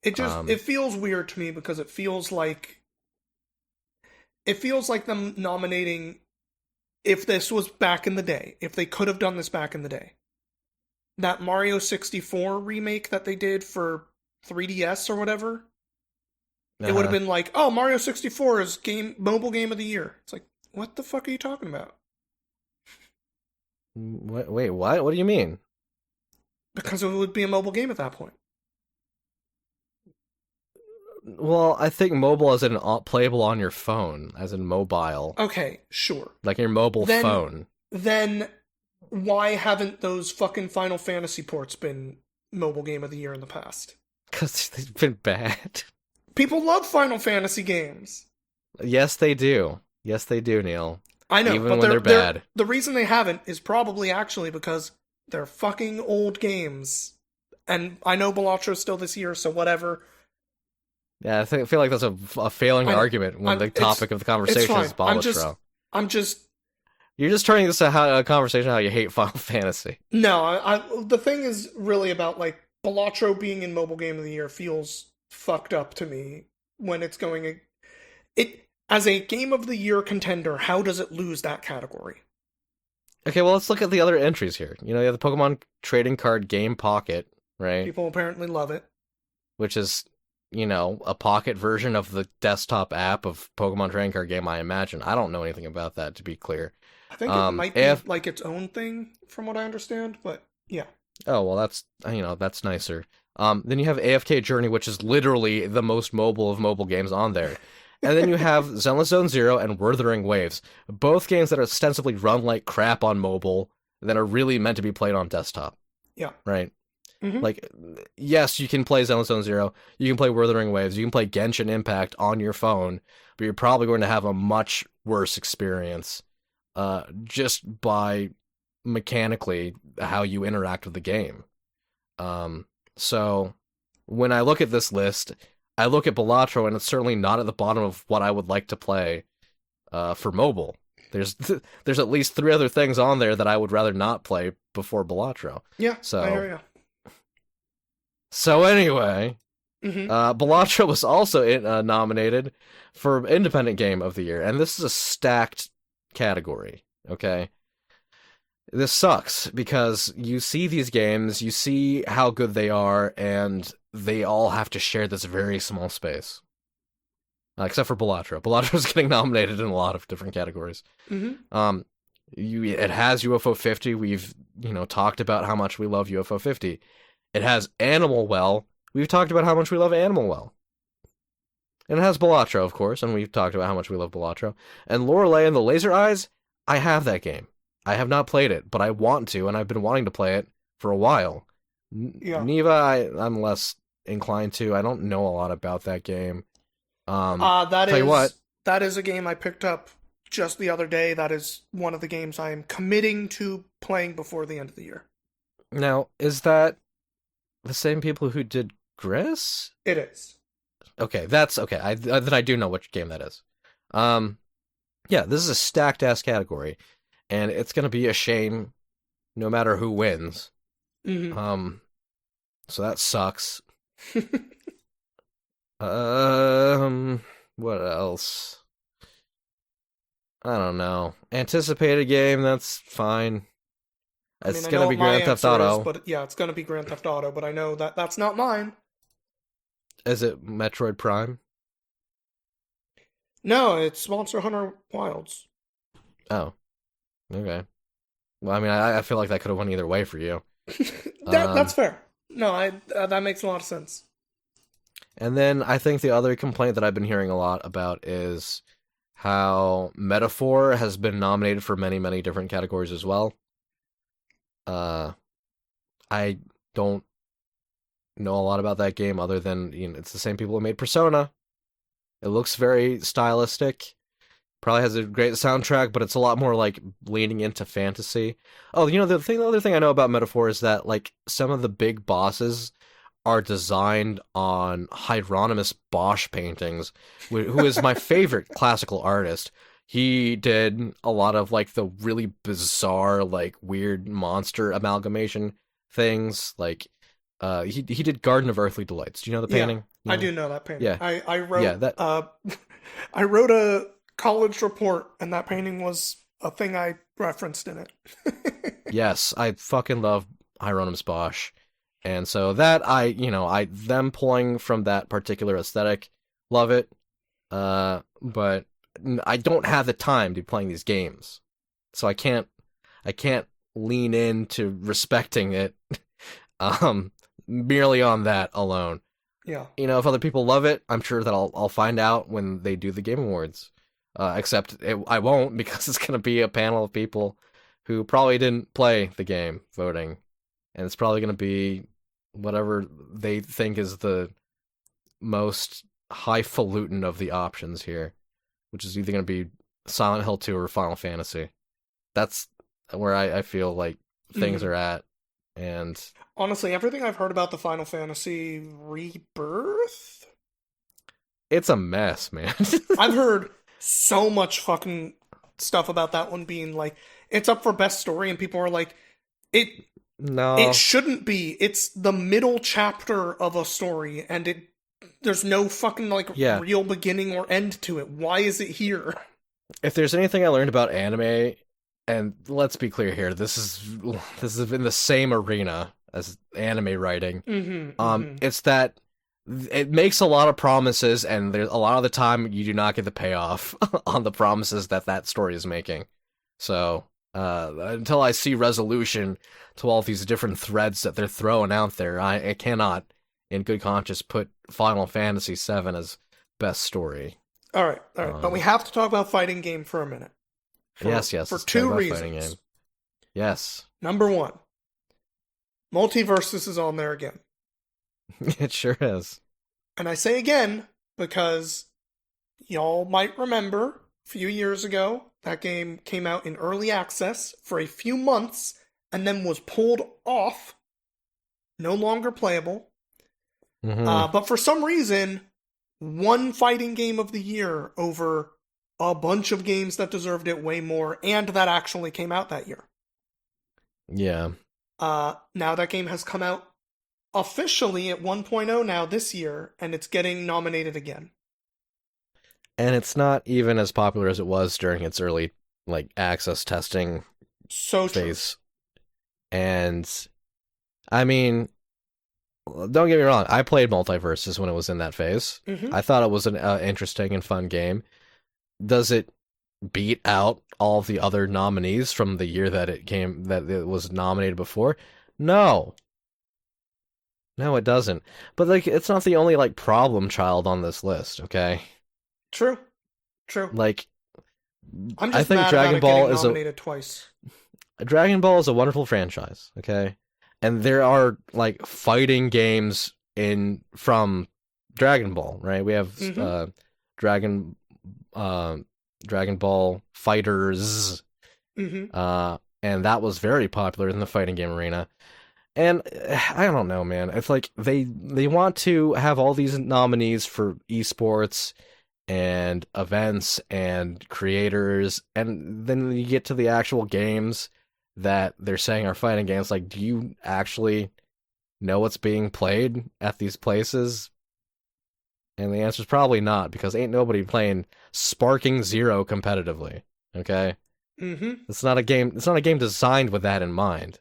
It feels weird to me because it feels like them nominating, if this was back in the day, if they could have done this back in the day. That Mario 64 remake that they did for 3DS or whatever, it would have Uh-huh. been like, oh, Mario 64 is mobile game of the year. It's like, what the fuck are you talking about? Wait, what? What do you mean? Because it would be a mobile game at that point. Well, I think mobile is playable on your phone, as in mobile, Okay, sure. like your mobile Then phone. then why haven't those fucking Final Fantasy ports been mobile game of the year in the past? Because they've been bad. People love Final Fantasy games. Yes, they do. Yes, they do, Neil. I know, Even but when they're bad. the reason they haven't is probably actually because they're fucking old games. And I know Balattro's still this year, so whatever. Yeah, I feel like that's a failing I, argument when the topic of the it's conversation is fine. Balatro. I'm just You're just turning this a conversation how you hate Final Fantasy. no. The thing is really about like Balatro being in Mobile Game of the Year feels fucked up to me when it's going. It as a Game of the Year contender, how does it lose that category? Okay, well, let's look at the other entries here. You know, you have the Pokemon trading card game Pocket, right? People apparently love it. Which is, you know, a pocket version of the desktop app of Pokemon trading card game, I imagine. I don't know anything about that, to be clear. I think it might be like its own thing, from what I understand, but yeah. Oh, well, that's, you know, that's nicer. Then you have AFK Journey, which is literally the most mobile of mobile games on there. And then you have Zenless Zone Zero and Wuthering Waves, both games that are ostensibly run like crap on mobile, that are really meant to be played on desktop. Yeah. Right? Mm-hmm. Like, yes, you can play Zenless Zone Zero, you can play Wuthering Waves, you can play Genshin Impact on your phone, but you're probably going to have a much worse experience just by mechanically how you interact with the game. So when I look at this list, I look at Balatro, and it's certainly not at the bottom of what I would like to play for mobile. There's at least 3 other things on there that I would rather not play before Balatro. Yeah, so I hear you. So anyway, Mm-hmm. Balatro was also nominated for Independent Game of the Year, and this is a stacked category, okay? This sucks, because you see these games, you see how good they are, and they all have to share this very small space. Except for Balatro. Balatro's getting nominated in a lot of different categories. Mm-hmm. It has UFO 50. We've, talked about how much we love UFO 50. It has Animal Well. We've talked about how much we love Animal Well. And it has Balatro, of course, and we've talked about how much we love Balatro. And Lorelei and the Laser Eyes, I have that game. I have not played it, but I want to, and I've been wanting to play it for a while. Yeah. Neva, I'm less inclined to. I don't know a lot about that game. That is a game I picked up just the other day. That is one of the games I am committing to playing before the end of the year. Now, is that the same people who did Gris? It is. Okay, that's okay. Then I do know which game that is. Yeah, this is a stacked ass category, and it's gonna be a shame, no matter who wins. Mm-hmm. So that sucks. What else? I don't know. Anticipated game, that's fine. It's gonna be Grand Theft Auto. But yeah, it's gonna be Grand Theft Auto, but I know that that's not mine. Is it Metroid Prime? No, it's Monster Hunter Wilds. Oh, okay. Well, I mean, I feel like that could have went either way for you. That's fair. No, that makes a lot of sense. And then I think the other complaint that I've been hearing a lot about is how Metaphor has been nominated for many, many different categories as well. I don't know a lot about that game other than, it's the same people who made Persona. It looks very stylistic. Probably has a great soundtrack, but it's a lot more like leaning into fantasy. Oh, the other thing I know about Metaphor is that like some of the big bosses are designed on Hieronymus Bosch paintings, who is my favorite classical artist. He did a lot of like the really bizarre, like weird monster amalgamation things. Like, he did Garden of Earthly Delights. Do you know the painting? I do know that painting. Yeah, I wrote I wrote a college report, and that painting was a thing I referenced in it. Yes, I fucking love Hieronymus Bosch. And so that them pulling from that particular aesthetic, love it. But I don't have the time to be playing these games. So I can't lean into respecting it merely on that alone. Yeah. If other people love it, I'm sure that I'll find out when they do the Game Awards. Except I won't, because it's going to be a panel of people who probably didn't play the game voting. And it's probably going to be whatever they think is the most highfalutin of the options here, which is either going to be Silent Hill 2 or Final Fantasy. That's where I feel like things Mhm. are at. And Honestly, everything I've heard about the Final Fantasy Rebirth, it's a mess, man. I've heard so much fucking stuff about that one being like it's up for best story, and people are like, it it No. shouldn't be. It's the middle chapter of a story, and there's no fucking like Yeah. real beginning or end to it. Why is it here? If there's anything I learned about anime, and let's be clear here, this is in the same arena as anime writing. Mm-hmm. Mm-hmm. It's that it makes a lot of promises, and there's a lot of the time you do not get the payoff on the promises that that story is making. So until I see resolution to all these different threads that they're throwing out there, I cannot, in good conscience, put Final Fantasy VII as best story. All right, all right. But we have to talk about fighting game for a minute. Yes, For let's talk two about fighting reasons. game. Yes, Number one, Multiverses is on there again. it sure is. And I say again because y'all might remember a few years ago that game came out in early access for a few months and then was pulled off, no longer playable. Mm-hmm. But for some reason, won fighting game of the year over a bunch of games that deserved it way more and that actually came out that year. Yeah. Now that game has come out officially at 1.0 now this year, and it's getting nominated again. And it's not even as popular as it was during its early like access testing So true. phase. And I mean, don't get me wrong, I played Multiverses when it was in that phase. Mm-hmm. I thought it was an interesting and fun game. Does it beat out all of the other nominees from the year that it was nominated before? No. No, it doesn't. But like it's not the only like problem child on this list, okay? True. True. Like I'm I just think mad Dragon about it Ball getting is nominated twice. Dragon Ball is a wonderful franchise, okay? And there are like fighting games in from Dragon Ball, right? We have Mm-hmm. Dragon uh Dragon Ball Fighters Mm-hmm. and that was very popular in the fighting game arena. And I don't know, man. It's like they want to have all these nominees for esports and events and creators, and then you get to the actual games that they're saying are fighting games. Like, do you actually know what's being played at these places? And the answer is probably not, because ain't nobody playing Sparking Zero competitively. Okay, Mm-hmm. it's not a game. It's not a game designed with that in mind.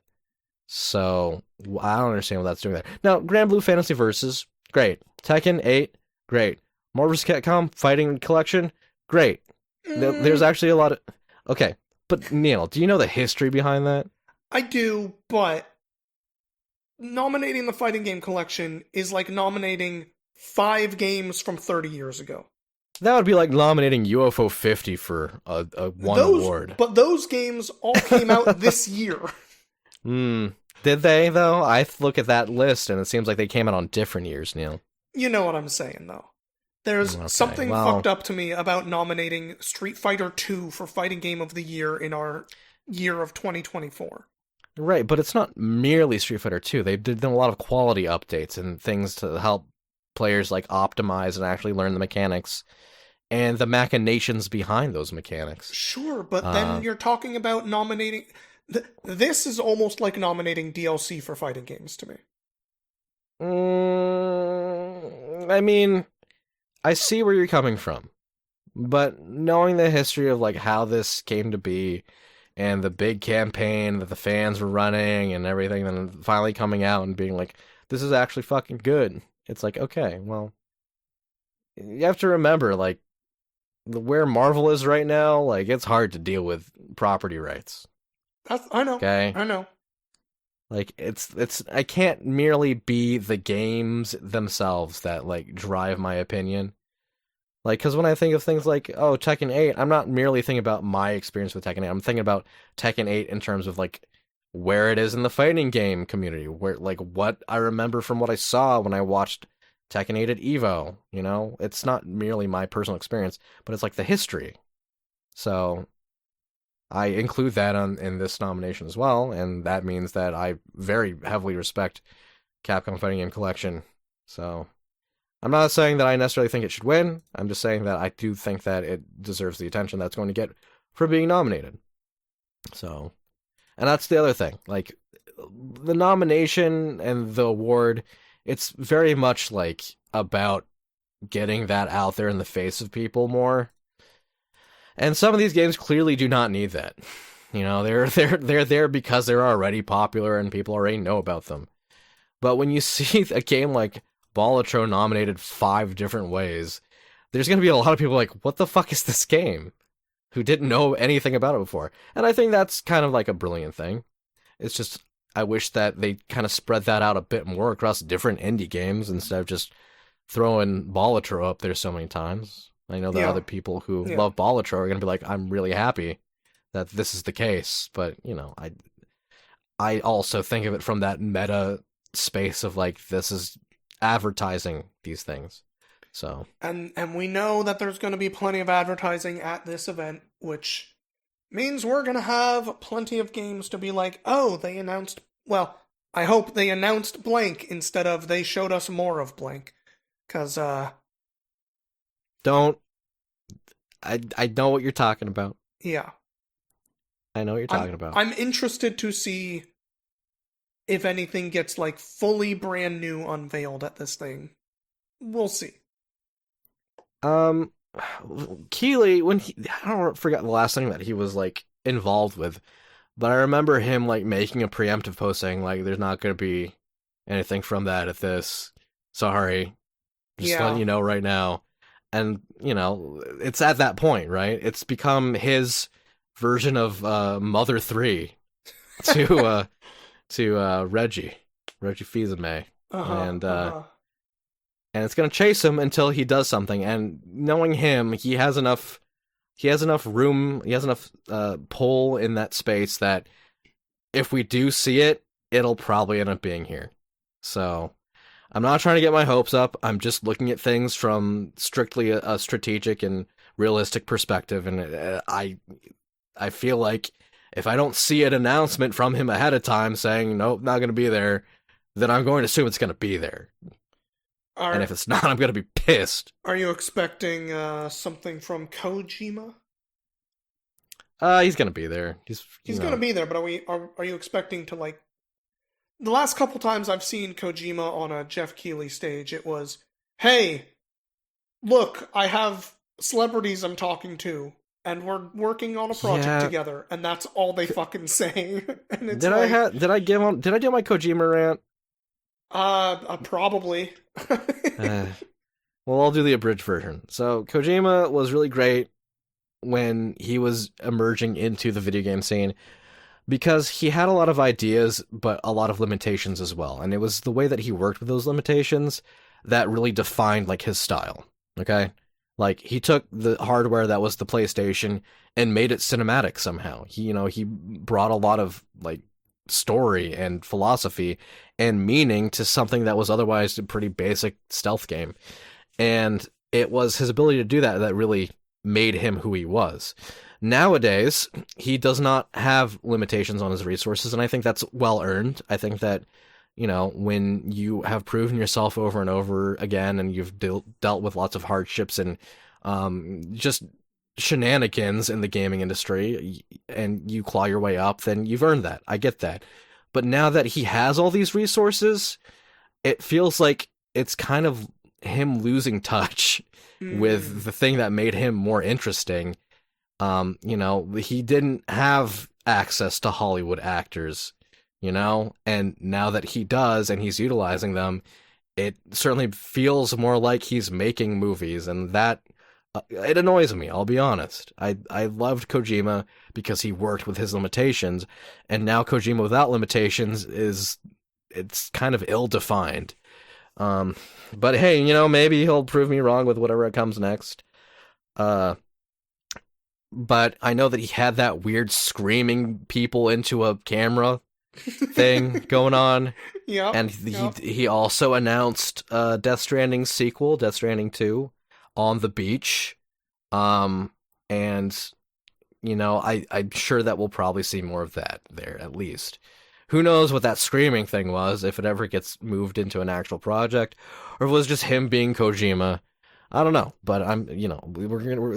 So I don't understand what that's doing there. Now, Grand Blue Fantasy Versus, great. Tekken 8, great. Marvel vs. Capcom Fighting Collection, great. There's actually a lot of... Okay, but Neil, do you know the history behind that? I do, but nominating the fighting game collection is like nominating 5 games from 30 years ago. That would be like nominating UFO 50 for a one award. But those games all came out this year. Did they, though? I look at that list, and it seems like they came out on different years, Neil. You know what I'm saying, though. There's Okay, something well, fucked up to me about nominating Street Fighter 2 for Fighting Game of the Year in our year of 2024. right, but it's not merely Street Fighter 2. They've done a lot of quality updates and things to help players like optimize and actually learn the mechanics and the machinations behind those mechanics. Sure, but then you're talking about nominating... This is almost like nominating DLC for fighting games to me. I mean, I see where you're coming from, but knowing the history of like how this came to be and the big campaign that the fans were running and everything, and then finally coming out and being like, this is actually fucking good. It's like, okay, well, you have to remember, like, where Marvel is right now, like, it's hard to deal with property rights. I know. Okay? I know. Like, it's I can't merely be the games themselves that, like, drive my opinion. Like, because when I think of things like, oh, Tekken 8, I'm not merely thinking about my experience with Tekken 8. I'm thinking about Tekken 8 in terms of, like, where it is in the fighting game community, where like what I remember from what I saw when I watched Tekken 8 at Evo. It's not merely my personal experience, but it's like the history. So I include that in this nomination as well, and that means that I very heavily respect Capcom Fighting Game Collection. So I'm not saying that I necessarily think it should win. I'm just saying that I do think that it deserves the attention that's going to get for being nominated. So, and that's the other thing. Like, the nomination and the award, it's very much like about getting that out there in the face of people more. And some of these games clearly do not need that. They're there because they're already popular and people already know about them. But when you see a game like Balatro nominated 5 different ways, there's going to be a lot of people like, what the fuck is this game? Who didn't know anything about it before. And I think that's kind of like a brilliant thing. It's just, I wish that they kind of spread that out a bit more across different indie games instead of just throwing Balatro up there so many times. I know that Yeah, other people who yeah. love Balatro are going to be like, I'm really happy that this is the case. But, I also think of it from that meta space of like, this is advertising these things. So, And we know that there's going to be plenty of advertising at this event, which means we're going to have plenty of games to be like, oh, they announced, well, I hope they announced blank instead of they showed us more of blank. Cause don't, I know what you're talking about. yeah. I know what you're I'm talking about. I'm interested to see if anything gets like fully brand new unveiled at this thing. We'll see. Um, Keeley, I don't forget the last thing that he was like involved with, but I remember him like making a preemptive post saying like, "There's not going to be anything from that at this. Sorry, just letting Yeah. you know right now." And it's at that point, right? It's become his version of Mother 3 to Reggie Fils-Aimé, Uh-huh. and Uh-huh. it's going to chase him until he does something. And knowing him, he has enough room, he has enough pull in that space that if we do see it, it'll probably end up being here. So I'm not trying to get my hopes up. I'm just looking at things from strictly a strategic and realistic perspective, and I feel like if I don't see an announcement from him ahead of time saying nope, not going to be there, then I'm going to assume it's going to be there. And if Are it's not, I'm going to be pissed. are you expecting something from Kojima? He's going to be there. He's, He's gonna be there, but are you expecting to like the last couple times I've seen Kojima on a Jeff Keighley stage, it was, hey, look, I have celebrities I'm talking to, and we're working on a project yeah. together, and that's all they fucking say. And it's Did I do my Kojima rant? probably. Uh, well, I'll do the abridged version. So Kojima was really great when he was emerging into the video game scene because he had a lot of ideas, but a lot of limitations as well. And it was the way that he worked with those limitations that really defined like his style. Okay. Like he took the hardware that was the PlayStation and made it cinematic somehow. He brought a lot of like story and philosophy and meaning to something that was otherwise a pretty basic stealth game. And it was his ability to do that that really made him who he was. Nowadays, he does not have limitations on his resources, and I think that's well earned. I think that, when you have proven yourself over and over again and you've dealt with lots of hardships and just shenanigans in the gaming industry and you claw your way up, then you've earned that. I get that. But now that he has all these resources, it feels like it's kind of him losing touch with the thing that made him more interesting. He didn't have access to Hollywood actors, and now that he does and he's utilizing them, it certainly feels more like he's making movies, and that it annoys me, I'll be honest. I loved Kojima because he worked with his limitations, and now Kojima without limitations it's kind of ill-defined. But hey, maybe he'll prove me wrong with whatever comes next. But I know that he had that weird screaming people into a camera thing going on. Yep. And Yep. he also announced Death Stranding sequel, Death Stranding 2, on the beach. And I'm sure that we'll probably see more of that there at least. Who knows what that screaming thing was, if it ever gets moved into an actual project, or if it was just him being Kojima. I don't know, but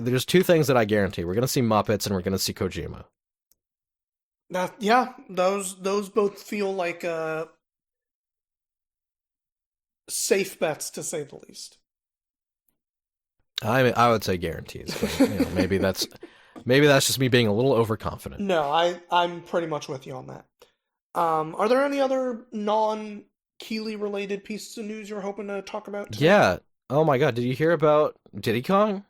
there's two things that I guarantee: we're gonna see Muppets and we're gonna see Kojima. Yeah, those both feel like safe bets to say the least. I would say guarantees, but maybe that's just me being a little overconfident. No, I'm pretty much with you on that. Are there any other non-Keeley related pieces of news you're hoping to talk about today? Yeah. Oh my God, did you hear about Diddy Kong?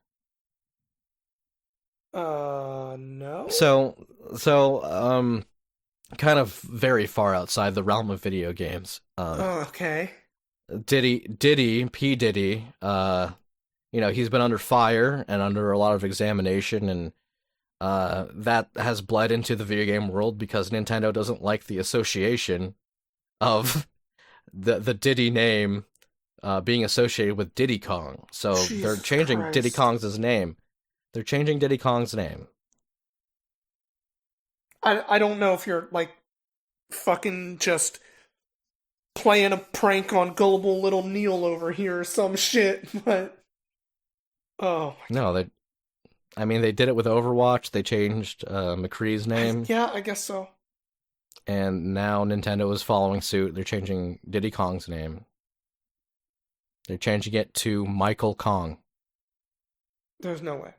No. So, kind of very far outside the realm of video games. Oh, okay. P Diddy, he's been under fire and under a lot of examination, and that has bled into the video game world because Nintendo doesn't like the association of the Diddy name being associated with Diddy Kong. So they're Jesus changing Diddy Christ. Kong's name. They're changing Diddy Kong's name. I don't know if you're like fucking just playing a prank on gullible little Neil over here or some shit, but oh No, they did it with Overwatch. They changed McCree's name, yeah, I guess so. and now Nintendo is following suit. They're changing Diddy Kong's name. They're changing it to Michael Kong. There's no way.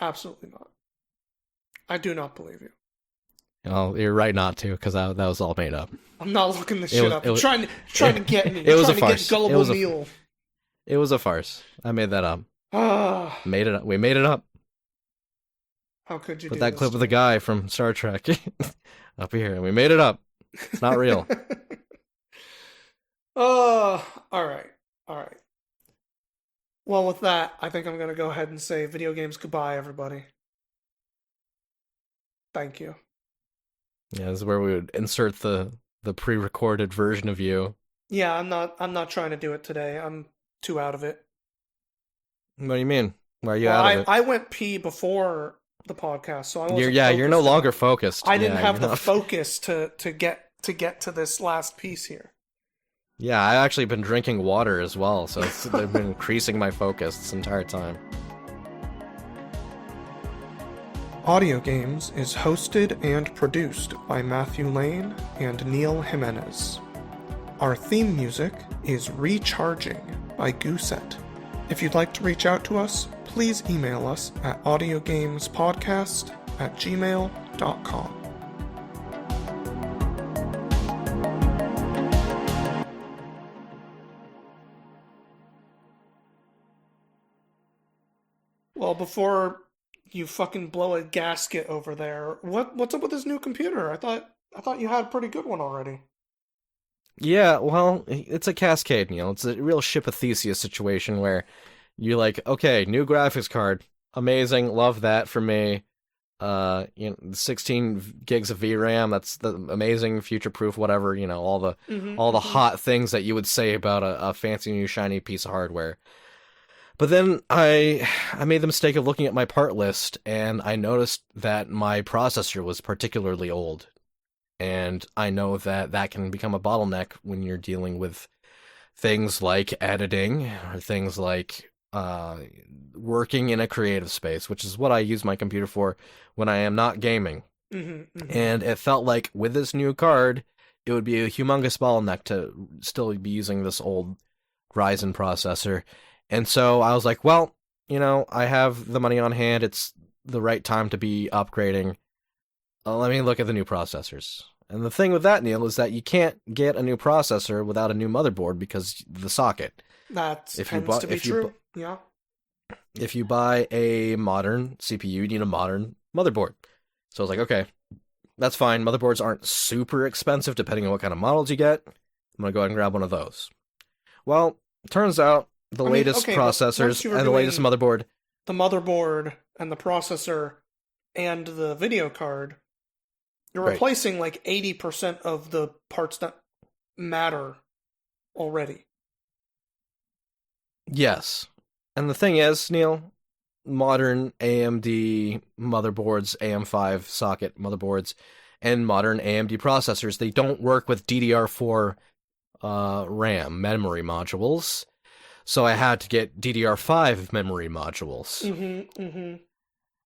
Absolutely not. I do not believe you. Well, you're right not to, because that was all made up. I'm not looking this It shit was, up. it You're was, trying to get me. it You're was a trying to get farce. gullible Neil. It was a farce. I made that up. Ah, Made it up. We made it up. how could you Put do that this clip to of the me? guy from Star Trek up here, and we made it up. It's not real. Oh, all right. All right. Well, with that, I think I'm going to go ahead and say video games goodbye, everybody. Thank you. Yeah, this is where we would insert the pre-recorded version of you. Yeah, I'm not trying to do it today. I'm too out of it. What do you mean? Why are you Well, out of it? I went pee before the podcast, so I wasn't You're no focused longer enough. focused. I didn't Yeah, have you're the not. focus to get to this last piece here. Yeah, I've actually been drinking water as well, so I've been increasing my focus this entire time. Audio Games is hosted and produced by Matthew Lane and Neil Jimenez. Our theme music is Recharging by Gooset. If you'd like to reach out to us, please email us at audiogamespodcast@gmail.com. Well, before you fucking blow a gasket over there, what's up with this new computer? I thought you had a pretty good one already. Yeah, well, it's a cascade, Neil. It's a real Ship of Theseus situation where you're like, okay, new graphics card, amazing, love that for me. 16 gigs of VRAM, that's the amazing, future-proof, whatever. All the hot things that you would say about a fancy new shiny piece of hardware. But then I made the mistake of looking at my part list, and I noticed that my processor was particularly old. And I know that can become a bottleneck when you're dealing with things like editing or things like working in a creative space, which is what I use my computer for when I am not gaming. And it felt like with this new card, it would be a humongous bottleneck to still be using this old Ryzen processor. And so I was like, well, I have the money on hand. It's the right time to be upgrading. Let me look at the new processors. And the thing with that, Neil, is that you can't get a new processor without a new motherboard because the socket. That tends to be true. Yeah. If you buy a modern CPU, you need a modern motherboard. So I was like, okay, that's fine. Motherboards aren't super expensive depending on what kind of models you get. I'm going to go ahead and grab one of those. Well, turns out the latest processors and the latest motherboard. The motherboard and the processor and the video card, You're Right. replacing like 80% of the parts that matter already. Yes. And the thing is, Neil, modern AMD motherboards, AM5 socket motherboards, and modern AMD processors, they don't work with DDR4 RAM memory modules. So I had to get DDR5 memory modules. Mm-hmm. Mm-hmm.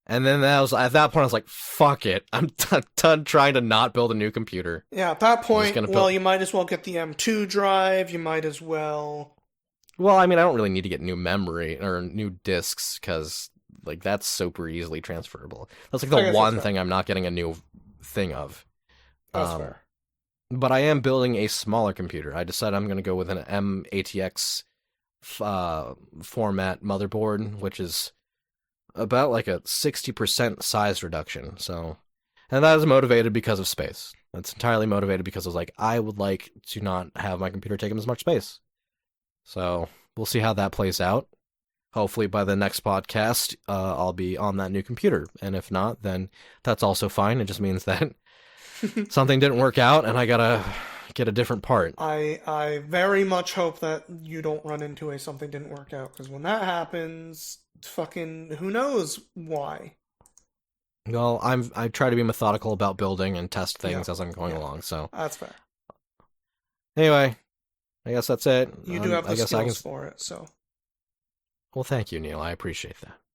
And then that was at that point I was like, "Fuck it! I'm done trying to not build a new computer. Yeah, at that I'm just point, gonna well, build." you might as well get the M2 drive. You might as well. Well, I mean, I don't really need to get new memory or new discs because like that's super easily transferable. That's like I the guess that's one fair. thing I'm not getting a new thing of. That's Um, fair. but I am building a smaller computer. I decided I'm gonna go with an M-ATX format motherboard, which is about like a 60% size reduction. So, and that is motivated because of space. That's entirely motivated because I was like, I would like to not have my computer take up as much space. So we'll see how that plays out. Hopefully by the next podcast, I'll be on that new computer. And if not, then that's also fine. It just means that something didn't work out and I gotta get a different part. I very much hope that you don't run into a something didn't work out, because when that happens, fucking who knows why. Well, I try to be methodical about building and test Yeah, things as I'm going yeah, along. So that's fair. anyway, I guess that's it. You do have I the guess I can. skills for it, so Well, thank you, Neil. I appreciate that.